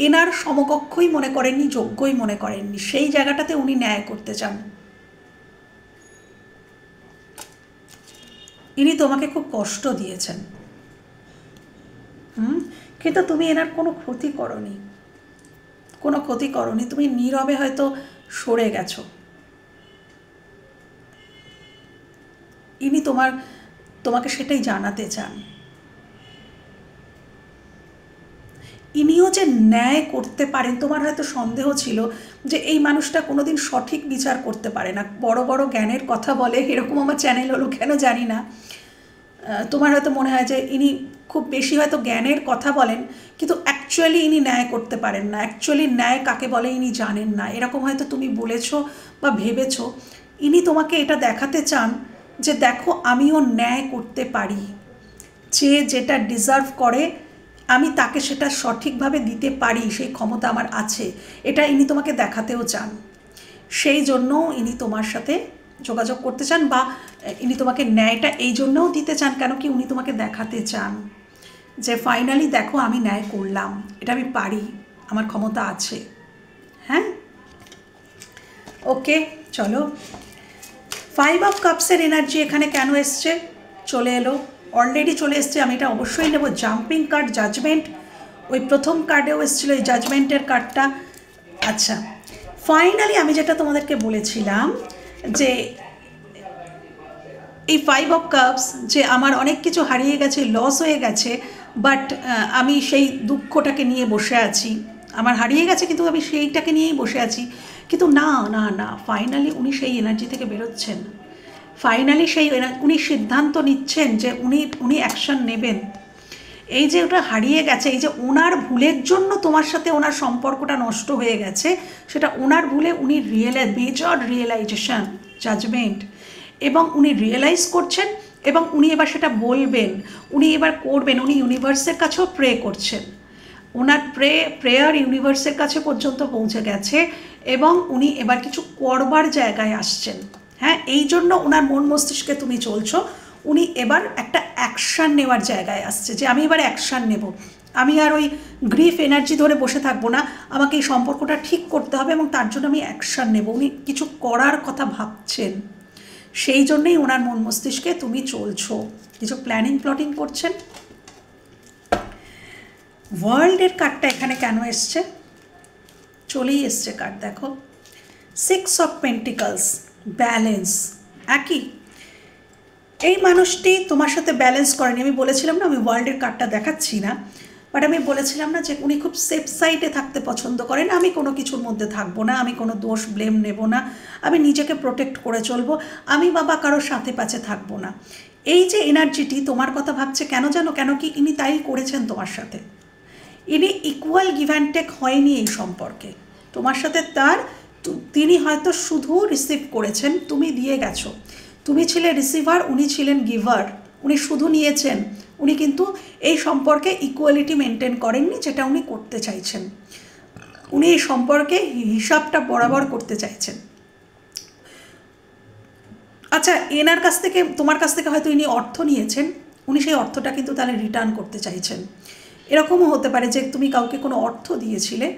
এনার সমকক্ষই মনে করেননি, যোগ্যই মনে করেননি, সেই জায়গাটাতে উনি ন্যায় করতে চান। ইনি তোমাকে খুব কষ্ট দিয়েছেন, কিন্তু তুমি এনার কোনো ক্ষতি করনি, কোনো ক্ষতি করনি, তুমি নীরবে হয়তো সরে গেছো। ইনি তোমাকে সেটাই জানাতে চান। ইনিও যে ন্যায় করতে পারেন, তোমার হয়তো সন্দেহ ছিল যে এই মানুষটা কোনোদিন সঠিক বিচার করতে পারে না, বড় বড় জ্ঞানের কথা বলে, এরকম আমার চ্যানেল হলো কেন জানি না। তোমার হয়তো মনে হয় যে ইনি খুব বেশি হয়তো জ্ঞানের কথা বলেন, কিন্তু অ্যাকচুয়ালি ইনি ন্যায় করতে পারেন না, অ্যাকচুয়ালি ন্যায় কাকে বলে ইনি জানেন না, এরকম হয়তো তুমি বলেছো বা ভেবেছো। ইনি তোমাকে এটা দেখাতে চান যে দেখো, আমিও ন্যায় করতে পারি, যে যেটা ডিজার্ভ করে আমি তাকে সেটা সঠিকভাবে দিতে পারি, সেই ক্ষমতা আমার আছে, এটা ইনি তোমাকে দেখাতেও চান। সেই জন্য ইনি তোমার সাথে যোগাযোগ করতে চান, বা ইনি তোমাকে ন্যায়টা এই জন্যও দিতে চান, কেন কি উনি তোমাকে দেখাতে চান যে ফাইনালি দেখো, আমি ন্যায় করলাম, এটা আমি পারি, আমার ক্ষমতা আছে। হ্যাঁ, ওকে, চলো। 5 অফ কাপসের এনার্জি এখানে কেন এসছে, চলে এলো, অলরেডি চলে এসছে। আমি এটা অবশ্যই নেব। জাম্পিং কার্ড, জাজমেন্ট, ওই প্রথম কার্ডেও এসেছিলো এই জাজমেন্টের কার্ডটা। আচ্ছা, ফাইনালি আমি যেটা তোমাদেরকে বলেছিলাম যে এই 5 অফ কাপস, যে আমার অনেক কিছু হারিয়ে গেছে, লস হয়ে গেছে, বাট আমি সেই দুঃখটাকে নিয়ে বসে আছি, আমার হারিয়ে গেছে কিন্তু আমি সেইটাকে নিয়েই বসে আছি। কিন্তু না না না, ফাইনালি উনি সেই এনার্জি থেকে বেরোচ্ছেন, ফাইনালি সেই উনি সিদ্ধান্ত নিচ্ছেন যে উনি অ্যাকশন নেবেন। এই যে ওটা হারিয়ে গেছে, এই যে ওনার ভুলের জন্য তোমার সাথে ওনার সম্পর্কটা নষ্ট হয়ে গেছে, সেটা ওনার ভুলে উনি মেজর রিয়েলাইজেশন, জাজমেন্ট, এবং উনি রিয়েলাইজ করছেন, এবং উনি এবার সেটা বলবেন, উনি এবার করবেন। উনি ইউনিভার্সের কাছেও প্রে করছেন, ওনার প্রেয়ার ইউনিভার্সের কাছে পর্যন্ত পৌঁছে গেছে, এবং উনি এবার কিছু করবার জায়গায় আসছেন। হ্যাঁ, এই জন্য ওনার মন মস্তিষ্কে তুমি চলছো, উনি এবার একটা অ্যাকশান নেওয়ার জায়গায় আসছে, যে আমি এবার অ্যাকশান নেব, আমি আর ওই গ্রিফ এনার্জি ধরে বসে থাকবো না, আমাকে এই সম্পর্কটা ঠিক করতে হবে এবং তার জন্য আমি অ্যাকশান নেব। উনি কিছু করার কথা ভাবছেন, সেই জন্যেই ওনার মন মস্তিষ্কে তুমি চলছো, কিছু প্ল্যানিং প্লটিং করছেন। ওয়ার্ল্ডের কার্ডটা এখানে কেন এসছে? চলেই এসছে কার্ড, দেখো 6 অফ পেন্টিকলস, ব্যালেন্স। একই, এই মানুষটি তোমার সাথে ব্যালেন্স করেনি। আমি বলেছিলাম না, আমি ওয়ার্ল্ডের কার্ডটা দেখাচ্ছি না, বাট আমি বলেছিলাম না যে উনি খুব সেফ সাইডে থাকতে পছন্দ করেন। আমি কোনো কিছুর মধ্যে থাকবো না, আমি কোনো দোষ ব্লেম নেব না, আমি নিজেকে প্রোটেক্ট করে চলবো, আমি বাবা কারোর সাথে পাশে থাকবো না। এই যে এনার্জিটি তোমার কথা ভাবছে, কেন জানো? কেন কি ইনি তাই করেছেন তোমার সাথে। ইনি ইকুয়াল গিভ অ্যান্ড টেক হয়নি এই সম্পর্কে তোমার সাথে তার। তিনি হয়তো শুধু রিসিভ করেছেন, তুমি দিয়ে গেছো। তুমি ছিলে রিসিভার, উনি ছিলেন গিভার। উনি শুধু নিয়েছেন, উনি কিন্তু এই সম্পর্কে ইকুয়ালিটি মেনটেন করেননি, যেটা উনি করতে চাইছেন। উনি এই সম্পর্কে হিসাবটা বরাবর করতে চাইছেন। আচ্ছা, এনার কাছ থেকে, তোমার কাছ থেকে হয়তো ইনি অর্থ নিয়েছেন, উনি সেই অর্থটা কিন্তু তাহলে রিটার্ন করতে চাইছেন। এরকমও হতে পারে যে তুমি কাউকে কোনো অর্থ দিয়েছিলে,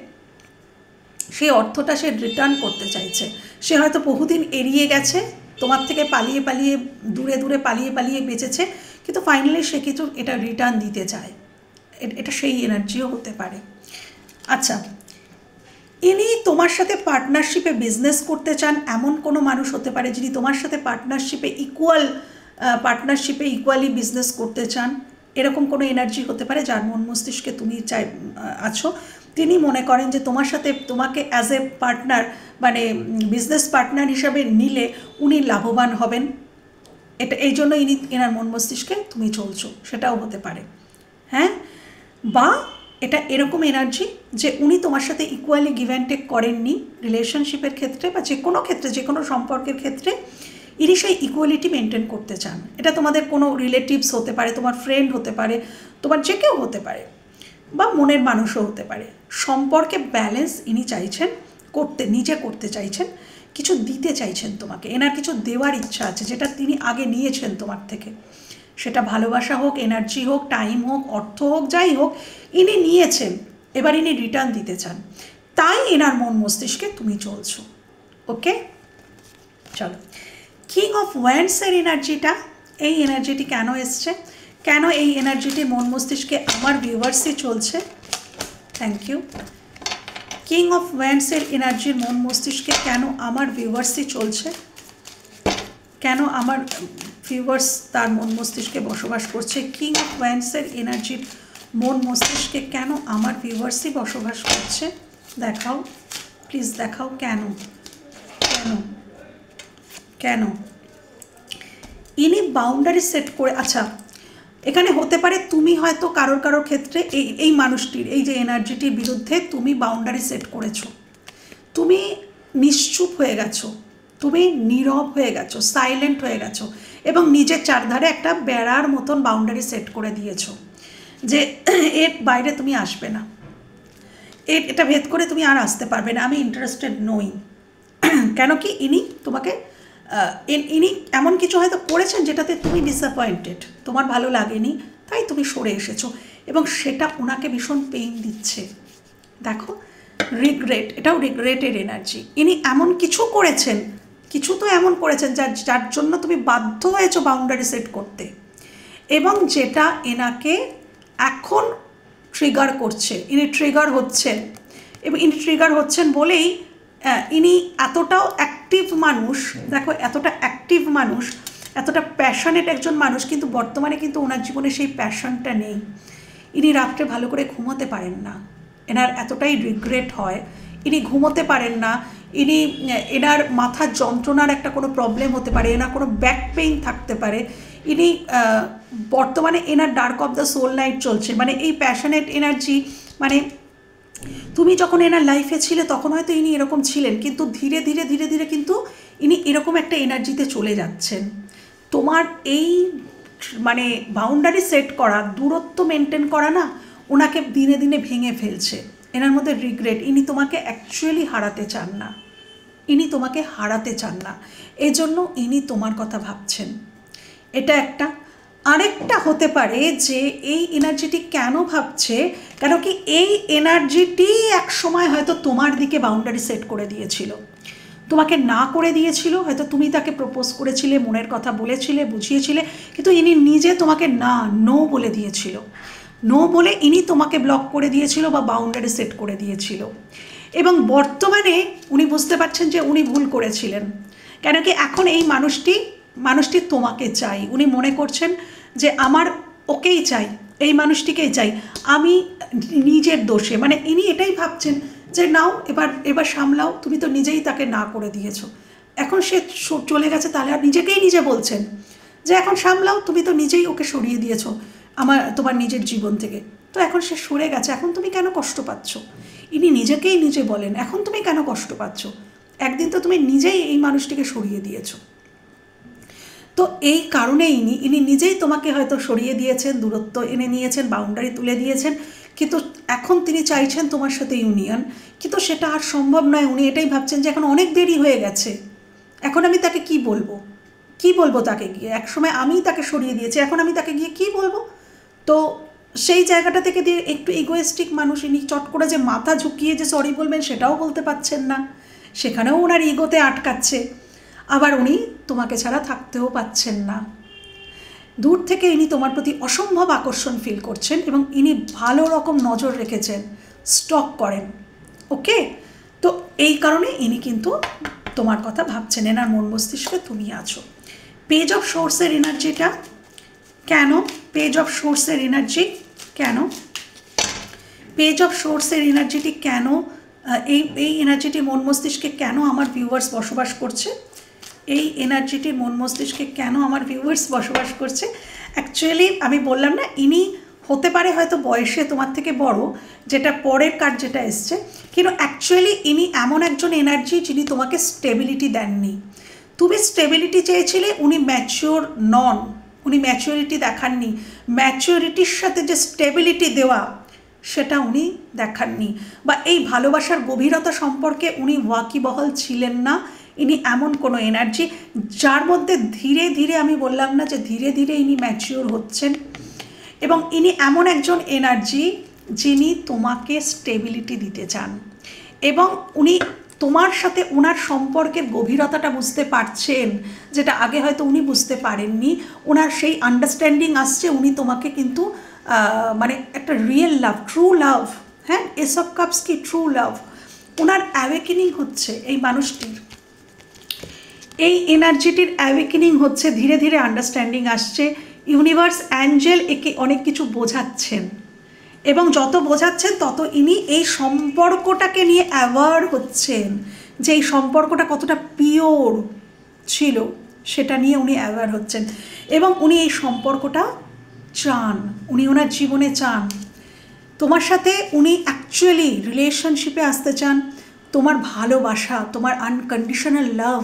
সেই অর্থটা সে রিটার্ন করতে চাইছে। সে হয়তো বহুদিন এড়িয়ে গেছে, তোমার থেকে পালিয়ে পালিয়ে, দূরে দূরে পালিয়ে পালিয়ে বেঁচেছে, কিন্তু ফাইনালি সে কিছু এটা রিটার্ন দিতে চায়। এটা সেই এনার্জিও হতে পারে। আচ্ছা, ইনি তোমার সাথে পার্টনারশিপে বিজনেস করতে চান, এমন কোনো মানুষ হতে পারে যিনি তোমার সাথে পার্টনারশিপে ইকুয়ালি বিজনেস করতে চান। এরকম কোনো এনার্জি হতে পারে যার মন মস্তিষ্কে তুমি আছো। তিনি মনে করেন যে তোমার সাথে, তোমাকে অ্যাজ এ পার্টনার, মানে বিজনেস পার্টনার হিসাবে নিলে উনি লাভবান হবেন। এই জন্য এনার মন মস্তিষ্কে তুমি চলছো, সেটাও হতে পারে। হ্যাঁ, বা এটা এরকম এনার্জি যে উনি তোমার সাথে ইকুয়ালি গিভ অ্যান্ড টেক করেননি রিলেশনশিপের ক্ষেত্রে, বা যে কোনো ক্ষেত্রে, যে কোনো সম্পর্কের ক্ষেত্রে ইনি সেই ইকুয়ালিটি মেনটেন করতে চান। এটা তোমাদের কোনো রিলেটিভস হতে পারে, তোমার ফ্রেন্ড হতে পারে, তোমার যে কেউ হতে পারে, বা মনের মানুষও হতে পারে। সম্পর্কে ব্যালেন্স ইনি চাইছেন করতে, নিজে করতে চাইছেন, কিছু দিতে চাইছেন তোমাকে। এনার কিছু দেওয়ার ইচ্ছা আছে, যেটা তিনি আগে নিয়েছেন তোমার থেকে। সেটা ভালোবাসা হোক, এনার্জি হোক, টাইম হোক, অর্থ হোক, যাই হোক, ইনি নিয়েছেন, এবার ইনি রিটার্ন দিতে চান। তাই এনার মন মস্তিষ্কে তুমি চলছো। ওকে, চলো। কিং অফ ওয়ান্ডসের এনার্জিটা, এই এনার্জিটি কেন এসছে, কেন এই এনার্জিটি মন মস্তিষ্কে আমার ভিউয়ার্সই চলছে? Thank you. কিং অফ ওয়ান্ডসের এনার্জির মন মস্তিষ্কে কেন আমার ভিউয়ার্সই চলছে, কেন আমার ভিউয়ার্স তার মন মস্তিষ্কে বসবাস করছে? কিং অফ ওয়ান্ডসের এনার্জির মন মস্তিষ্কে কেন আমার ভিউয়ার্সই বসবাস করছে? দেখাও প্লিজ, দেখাও কেন, কেন, কেন ইনি বাউন্ডারি সেট করে। আচ্ছা, এখানে হতে পারে তুমি হয়তো কারোর ক্ষেত্রে এই মানুষটির, এই যে এনার্জিটির বিরুদ্ধে তুমি বাউন্ডারি সেট করেছো, তুমি নিশ্চুপ হয়ে গেছো, তুমি নীরব হয়ে গেছো, সাইলেন্ট হয়ে গেছো, এবং নিজের চারধারে একটা বেড়ার মতন বাউন্ডারি সেট করে দিয়েছো যে এর বাইরে তুমি আসবে না, এটা ভেদ করে তুমি আর আসতে পারবে না, আমি ইন্টারেস্টেড নই। কেন কি ইনি তোমাকে, ইনি এমন কিছু হয়তো করেছেন যেটাতে তুমি ডিসঅ্যাপয়েন্টেড, তোমার ভালো লাগেনি, তাই তুমি সরে এসেছো, এবং সেটা ওনাকে ভীষণ পেইন দিচ্ছে। দেখো, রিগ্রেট, এটাও রিগ্রেটের এনার্জি। ইনি এমন কিছু করেছেন, কিছু তো এমন করেছেন যার জন্য তুমি বাধ্য হয়েছো বাউন্ডারি সেট করতে, এবং যেটা এনাকে এখন ট্রিগার করছে। ইনি ট্রিগার হচ্ছেন, এবং ইনি ট্রিগার হচ্ছেন বলেই ইনি এতটাও অ্যাক্টিভ মানুষ, দেখো এতটা অ্যাক্টিভ মানুষ, এতটা প্যাশনেট একজন মানুষ, কিন্তু বর্তমানে কিন্তু ওনার জীবনে সেই প্যাশনটা নেই। ইনি রাত্রে ভালো করে ঘুমোতে পারেন না, এনার এতটাই রিগ্রেট হয়, ইনি ঘুমোতে পারেন না। এনার মাথার যন্ত্রণার একটা কোনো প্রবলেম হতে পারে, এনার কোনো ব্যাক পেইন থাকতে পারে। ইনি বর্তমানে এনার dark of the soul night চলছে, মানে এই প্যাশনেট এনার্জি, মানে তুমি যখন এনার লাইফে ছিলে তখন হয়তো ইনি এরকম ছিলেন, কিন্তু ধীরে ধীরে ধীরে ধীরে কিন্তু ইনি এরকম একটা এনার্জিতে চলে যাচ্ছেন। তোমার এই মানে বাউন্ডারি সেট করা, দূরত্ব মেনটেন করা না, ওনাকে দিনে দিনে ভেঙে ফেলছে। এনার মধ্যে রিগ্রেট, ইনি তোমাকে অ্যাকচুয়ালি হারাতে চান না, ইনি তোমাকে হারাতে চান না, এজন্য ইনি তোমার কথা ভাবছেন। এটা একটা। আরেকটা হতে পারে যে এই এনার্জিটি কেন ভাবছে, কেন কি এই এনার্জিটি এক সময় হয়তো তোমার দিকে বাউন্ডারি সেট করে দিয়েছিল, তোমাকে না করে দিয়েছিল। হয়তো তুমি তাকে প্রপোজ করেছিলে, মনের কথা বলেছিলে, বুঝিয়েছিলে, কিন্তু ইনি নিজে তোমাকে নো বলে দিয়েছিল। নো বলে ইনি তোমাকে ব্লক করে দিয়েছিল বা বাউন্ডারি সেট করে দিয়েছিল। এবং বর্তমানে উনি বুঝতে পারছেন যে উনি ভুল করেছিলেন, কেন কি এখন এই মানুষটি তোমাকে চাই। উনি মনে করছেন যে আমার ওকেই চাই, এই মানুষটিকেই চাই, আমি নিজের দোষে, মানে ইনি এটাই ভাবছেন যে নাও এবার সামলাও, তুমি তো নিজেই তাকে না করে দিয়েছো, এখন সে চলে গেছে, তাহলে আর নিজেকেই নিজে বলছেন যে এখন সামলাও, তুমি তো নিজেই ওকে সরিয়ে দিয়েছো তোমার নিজের জীবন থেকে, তো এখন সে সরে গেছে, এখন তুমি কেন কষ্ট পাচ্ছ। ইনি নিজেকেই নিজে বলেন এখন তুমি কেন কষ্ট পাচ্ছ, একদিন তো তুমি নিজেই এই মানুষটিকে সরিয়ে দিয়েছো। তো এই কারণে ইনি নিজেই তোমাকে হয়তো সরিয়ে দিয়েছেন, দূরত্ব এনে নিয়েছেন, বাউন্ডারি তুলে দিয়েছেন, কিন্তু এখন তিনি চাইছেন তোমার সাথে ইউনিয়ন, কিন্তু সেটা আর সম্ভব নয়। উনি এটাই ভাবছেন যে এখন অনেক দেরি হয়ে গেছে, এখন আমি তাকে কি বলবো তাকে গিয়ে, একসময় আমিই তাকে সরিয়ে দিয়েছি, এখন আমি তাকে গিয়ে কি বলবো। তো সেই জায়গাটা থেকে দিয়ে একটু ইগোয়েস্টিক মানুষ, ইনি চট করে যে মাথা ঝুঁকিয়ে যে সরি বলবেন সেটাও বলতে পারছেন না, সেখানেও ওনার ইগোতে আটকাচ্ছে। আবার উনি তোমাকে ছাড়া থাকতেও পাচ্ছেন না। দূর থেকে ইনি তোমার প্রতি অসম্ভব আকর্ষণ ফিল করছেন এবং ইনি ভালো রকম নজর রেখেছেন, স্টক করেন। ওকে, তো এই কারণে ইনি কিন্তু তোমার কথা ভাবছেন, এনার মন মস্তিষ্কে তুমি আছো। পেজ অফ সোর্সের এনার্জিটা কেন, পেজ অফ সোর্সের এনার্জি কেন, পেজ অফ সোর্সের এনার্জিটি কেন, এই এনার্জিটি মন মস্তিষ্কে কেন আমার ভিউয়ার্স বসবাস করছে, এই এনার্জিটির মন মস্তিষ্কে কেন আমার ভিউয়ার্স বসবাস করছে। অ্যাকচুয়ালি আমি বললাম না, ইনি হতে পারে হয়তো বয়সে তোমার থেকে বড়, যেটা পরের কার্ড যেটা এসছে, কিন্তু অ্যাকচুয়ালি ইনি এমন একজন এনার্জি যিনি তোমাকে স্টেবিলিটি দেননি। তুমি স্টেবিলিটি চেয়েছিলে, উনি ম্যাচিওর নন, উনি ম্যাচিওরিটি দেখাননি। ম্যাচিওরিটির সাথে যে স্টেবিলিটি দেওয়া সেটা উনি দেখাননি, বা এই ভালোবাসার গভীরতা সম্পর্কে উনি ওয়াকিবহাল ছিলেন না। ইনি এমন কোনো এনার্জি যার মধ্যে ধীরে ধীরে, আমি বললাম না যে ধীরে ধীরে ইনি ম্যাচিওর হচ্ছেন, এবং ইনি এমন একজন এনার্জি যিনি তোমাকে স্টেবিলিটি দিতে চান, এবং উনি তোমার সাথে ওনার সম্পর্কের গভীরতাটা বুঝতে পারছেন, যেটা আগে হয়তো উনি বুঝতে পারেননি। ওনার সেই আন্ডারস্ট্যান্ডিং আসছে, উনি তোমাকে কিন্তু মানে একটা রিয়েল লাভ, ট্রু লাভ, হ্যাঁ, এস অফ কাপস কি ট্রু লাভ, ওনার অ্যাওয়েকেনিং হচ্ছে এই মানুষটির, এই এনার্জিটির অ্যাওয়েকেনিং হচ্ছে, ধীরে ধীরে আন্ডারস্ট্যান্ডিং আসছে। ইউনিভার্স অ্যাঞ্জেল একে অনেক কিছু বোঝাচ্ছেন, এবং যত বোঝাচ্ছেন তত ইনি এই সম্পর্কটাকে নিয়ে অ্যাওয়ার হচ্ছেন, যে এই সম্পর্কটা কতটা পিওর ছিল সেটা নিয়ে উনি অ্যাওয়ার হচ্ছেন, এবং উনি এই সম্পর্কটা চান, উনি ওনার জীবনে চান তোমার সাথে, উনি অ্যাকচুয়ালি রিলেশনশিপে আসতে চান। তোমার ভালোবাসা, তোমার আনকন্ডিশনাল লাভ,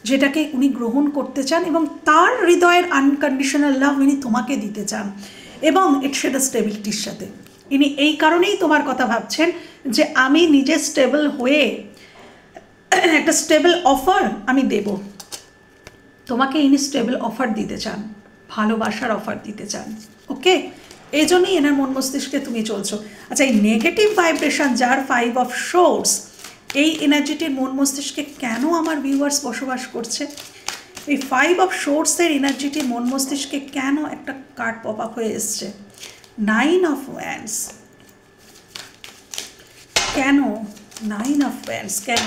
যেটাকে উনি গ্রহণ করতে চান, এবং তার হৃদয়ের আনকন্ডিশনাল লাভ ইনি তোমাকে দিতে চান, এবং সেটা স্টেবিলিটির সাথে। ইনি এই কারণেই তোমার কথা ভাবছেন যে আমি নিজে স্টেবল হয়ে একটা স্টেবল অফার আমি দেব তোমাকে, ইনি স্টেবল অফার দিতে চান, ভালোবাসার অফার দিতে চান। ওকে, এই জন্যই এনার মন মস্তিষ্কে তুমি চলছো। আচ্ছা, এই নেগেটিভ ভাইব্রেশন যার 5 অফ সোর্স, এই এনার্জিটির মন মস্তিষ্কে কেন আমার ভিউয়ার্স বসবাস করছে, এই 5 অফ সোর্সের এনার্জিটির মন মস্তিষ্কে কেন, একটা কার্ড পপ আপ হয়ে এসছে 9 অফ ওয়ান্ডস, কেন 9 অফ ওয়ান্ডস, কেন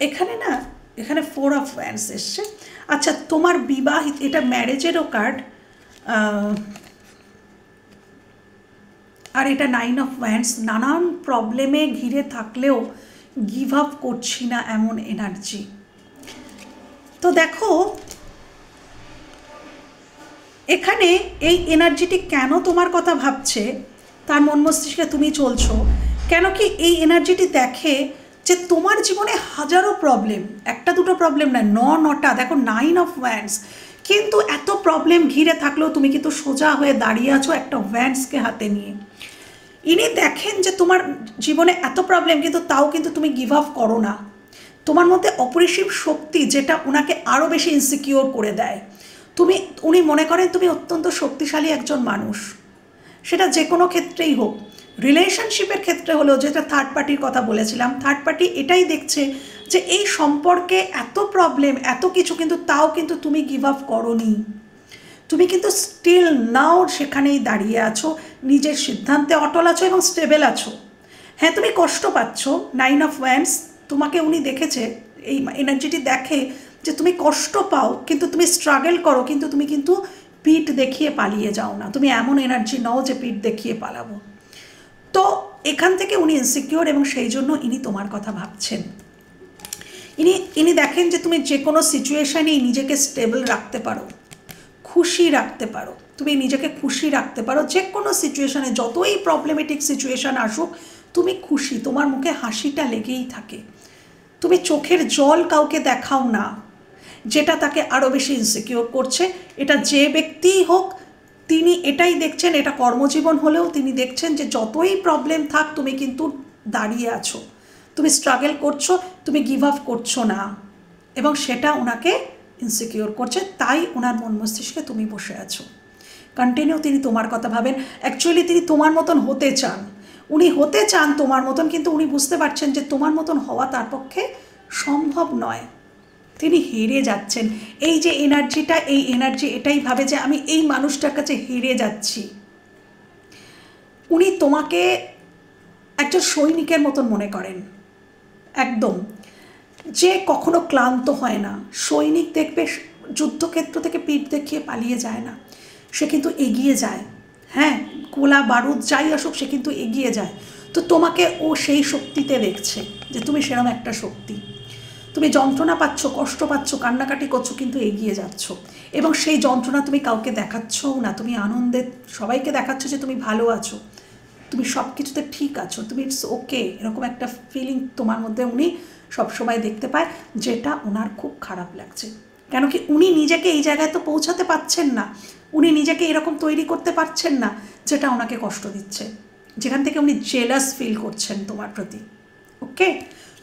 এখানে না, এখানে 4 অফ ওয়ান্ডস এসছে। আচ্ছা, তোমার বিবাহিত, এটা ম্যারেজেরও কার্ড, আর এটা 9 অফ ওয়ান্ডস, নানান প্রবলেমে ঘিরে থাকলেও গিভ আপ করছি না এমন এনার্জি। তো দেখো এখানে এই এনার্জিটি কেন তোমার কথা ভাবছে, তার মন মস্তিষ্কে তুমি চলছো, কেন কি এই এনার্জিটি দেখে যে তোমার জীবনে হাজারো প্রবলেম, একটা দুটো প্রবলেম না, নটা, দেখো 9 অফ ওয়ান্ডস, কিন্তু এত প্রবলেম ঘিরে থাকলেও তুমি কিন্তু সোজা হয়ে দাঁড়িয়ে আছো একটা ওয়ান্ডসকে হাতে নিয়ে। ইনি দেখেন যে তোমার জীবনে এত প্রবলেম, কিন্তু তাও কিন্তু তুমি গিভ আপ করো না। তোমার মধ্যে অপরিসীম শক্তি, যেটা ওনাকে আরও বেশি ইনসিকিওর করে দেয়। উনি মনে করেন তুমি অত্যন্ত শক্তিশালী একজন মানুষ, সেটা যে কোনো ক্ষেত্রেই হোক। রিলেশনশিপের ক্ষেত্রে হলো, যেটা থার্ড পার্টির কথা বলেছিলাম, থার্ড পার্টি এটাই দেখছে যে এই সম্পর্কে এত প্রবলেম, এত কিছু, কিন্তু তাও কিন্তু তুমি গিভ আপ করোনি। তুমি কিন্তু স্টিল নাও সেখানেই দাঁড়িয়ে আছো, নিজের সিদ্ধান্তে অটল আছো এবং স্টেবল আছো। হ্যাঁ, তুমি কষ্ট পাচ্ছ, 9 অফ ওয়ান্ডস, তোমাকে উনি দেখেছে, এই এনার্জিটি দেখে যে তুমি কষ্ট পাও, কিন্তু তুমি স্ট্রাগল করো, কিন্তু তুমি কিন্তু পিঠ দেখিয়ে পালিয়ে যাও না। তুমি এমন এনার্জি নাও যে পিঠ দেখিয়ে পালাবো। তো এখান থেকে উনি ইনসিকিউর, এবং সেই জন্য ইনি তোমার কথা ভাবছেন। ইনি দেখেন যে তুমি যে কোনো সিচুয়েশানেই নিজেকে স্টেবল রাখতে পারো, খুশি রাখতে পারো, তুমি নিজেকে খুশি রাখতে পারো যে কোনো সিচুয়েশানে। যতই প্রবলেমেটিক সিচুয়েশান আসুক, তুমি খুশি, তোমার মুখে হাসিটা লেগেই থাকে, তুমি চোখের জল কাউকে দেখাও না, যেটা তাকে আরও বেশি ইনসিকিউর করছে। এটা যে ব্যক্তিই হোক, তিনি এটাই দেখছেন, এটা কর্মজীবন হলেও তিনি দেখছেন যে যতই প্রবলেম থাক, তুমি কিন্তু দাঁড়িয়ে আছো, তুমি স্ট্রাগল করছো, তুমি গিভ আপ করছো না, এবং সেটা ওনাকে ইনসিকিউর করছে। তাই ওনার মন মস্তিষ্কে তুমি বসে আছো। কন্টিনিউ তিনি তোমার কথা ভাবেন। অ্যাকচুয়ালি তিনি তোমার মতন হতে চান, উনি হতে চান তোমার মতন, কিন্তু উনি বুঝতে পারছেন যে তোমার মতন হওয়া তার পক্ষে সম্ভব নয়। তিনি হেরে যাচ্ছেন। এই যে এনার্জিটা, এই এনার্জি এটাই ভাবে যে আমি এই মানুষটার কাছে হেরে যাচ্ছি। উনি তোমাকে একজন সৈনিকের মতন মনে করেন, একদম, যে কখনো ক্লান্ত হয় না। সৈনিক দেখবে যুদ্ধক্ষেত্র থেকে পিঠ দেখিয়ে পালিয়ে যায় না, সে কিন্তু এগিয়ে যায়। হ্যাঁ, গোলা বারুদ যাই আসুক, সে কিন্তু এগিয়ে যায়। তো তোমাকে ও সেই শক্তিতে দেখছে যে তুমি সেরকম একটা শক্তি। তুমি যন্ত্রণা পাচ্ছ, কষ্ট পাচ্ছ, কান্নাকাটি করছো, কিন্তু এগিয়ে যাচ্ছ, এবং সেই যন্ত্রণা তুমি কাউকে দেখাচ্ছও না। তুমি আনন্দে সবাইকে দেখাচ্ছ যে তুমি ভালো আছো, তুমি সব কিছুতে ঠিক আছো, তুমি ইটস ওকে, এরকম একটা ফিলিং তোমার মধ্যে উনি সবসময় দেখতে পায়, যেটা ওনার খুব খারাপ লাগছে। কেন কি, উনি নিজেকে এই জায়গায় তো পৌঁছাতে পারছেন না, উনি নিজেকে এরকম তৈরি করতে পারছেন না, যেটা ওনাকে কষ্ট দিচ্ছে, যেখান থেকে উনি জেলাস ফিল করছেন তোমার প্রতি। ওকে,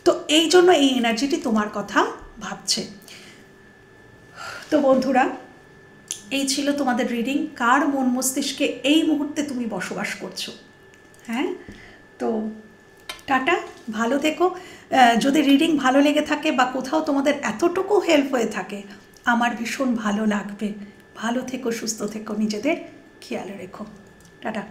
তো এই জন্য এই এনার্জিটি তোমার কথা ভাবছে। তো বন্ধুরা, এই ছিল তোমাদের রিডিং। কার মন মস্তিষ্কে এই মুহূর্তে তুমি বসবাস করছো? হ্যাঁ, তো টাটা, ভালো থেকো। যদি রিডিং ভালো লেগে থাকে বা কোথাও তোমাদের এতটুকু হেল্প হয়ে থাকে, আমার ভীষণ ভালো লাগবে। ভালো থেকো, সুস্থ থেকো, নিজেদের খেয়াল রেখো। টাটা।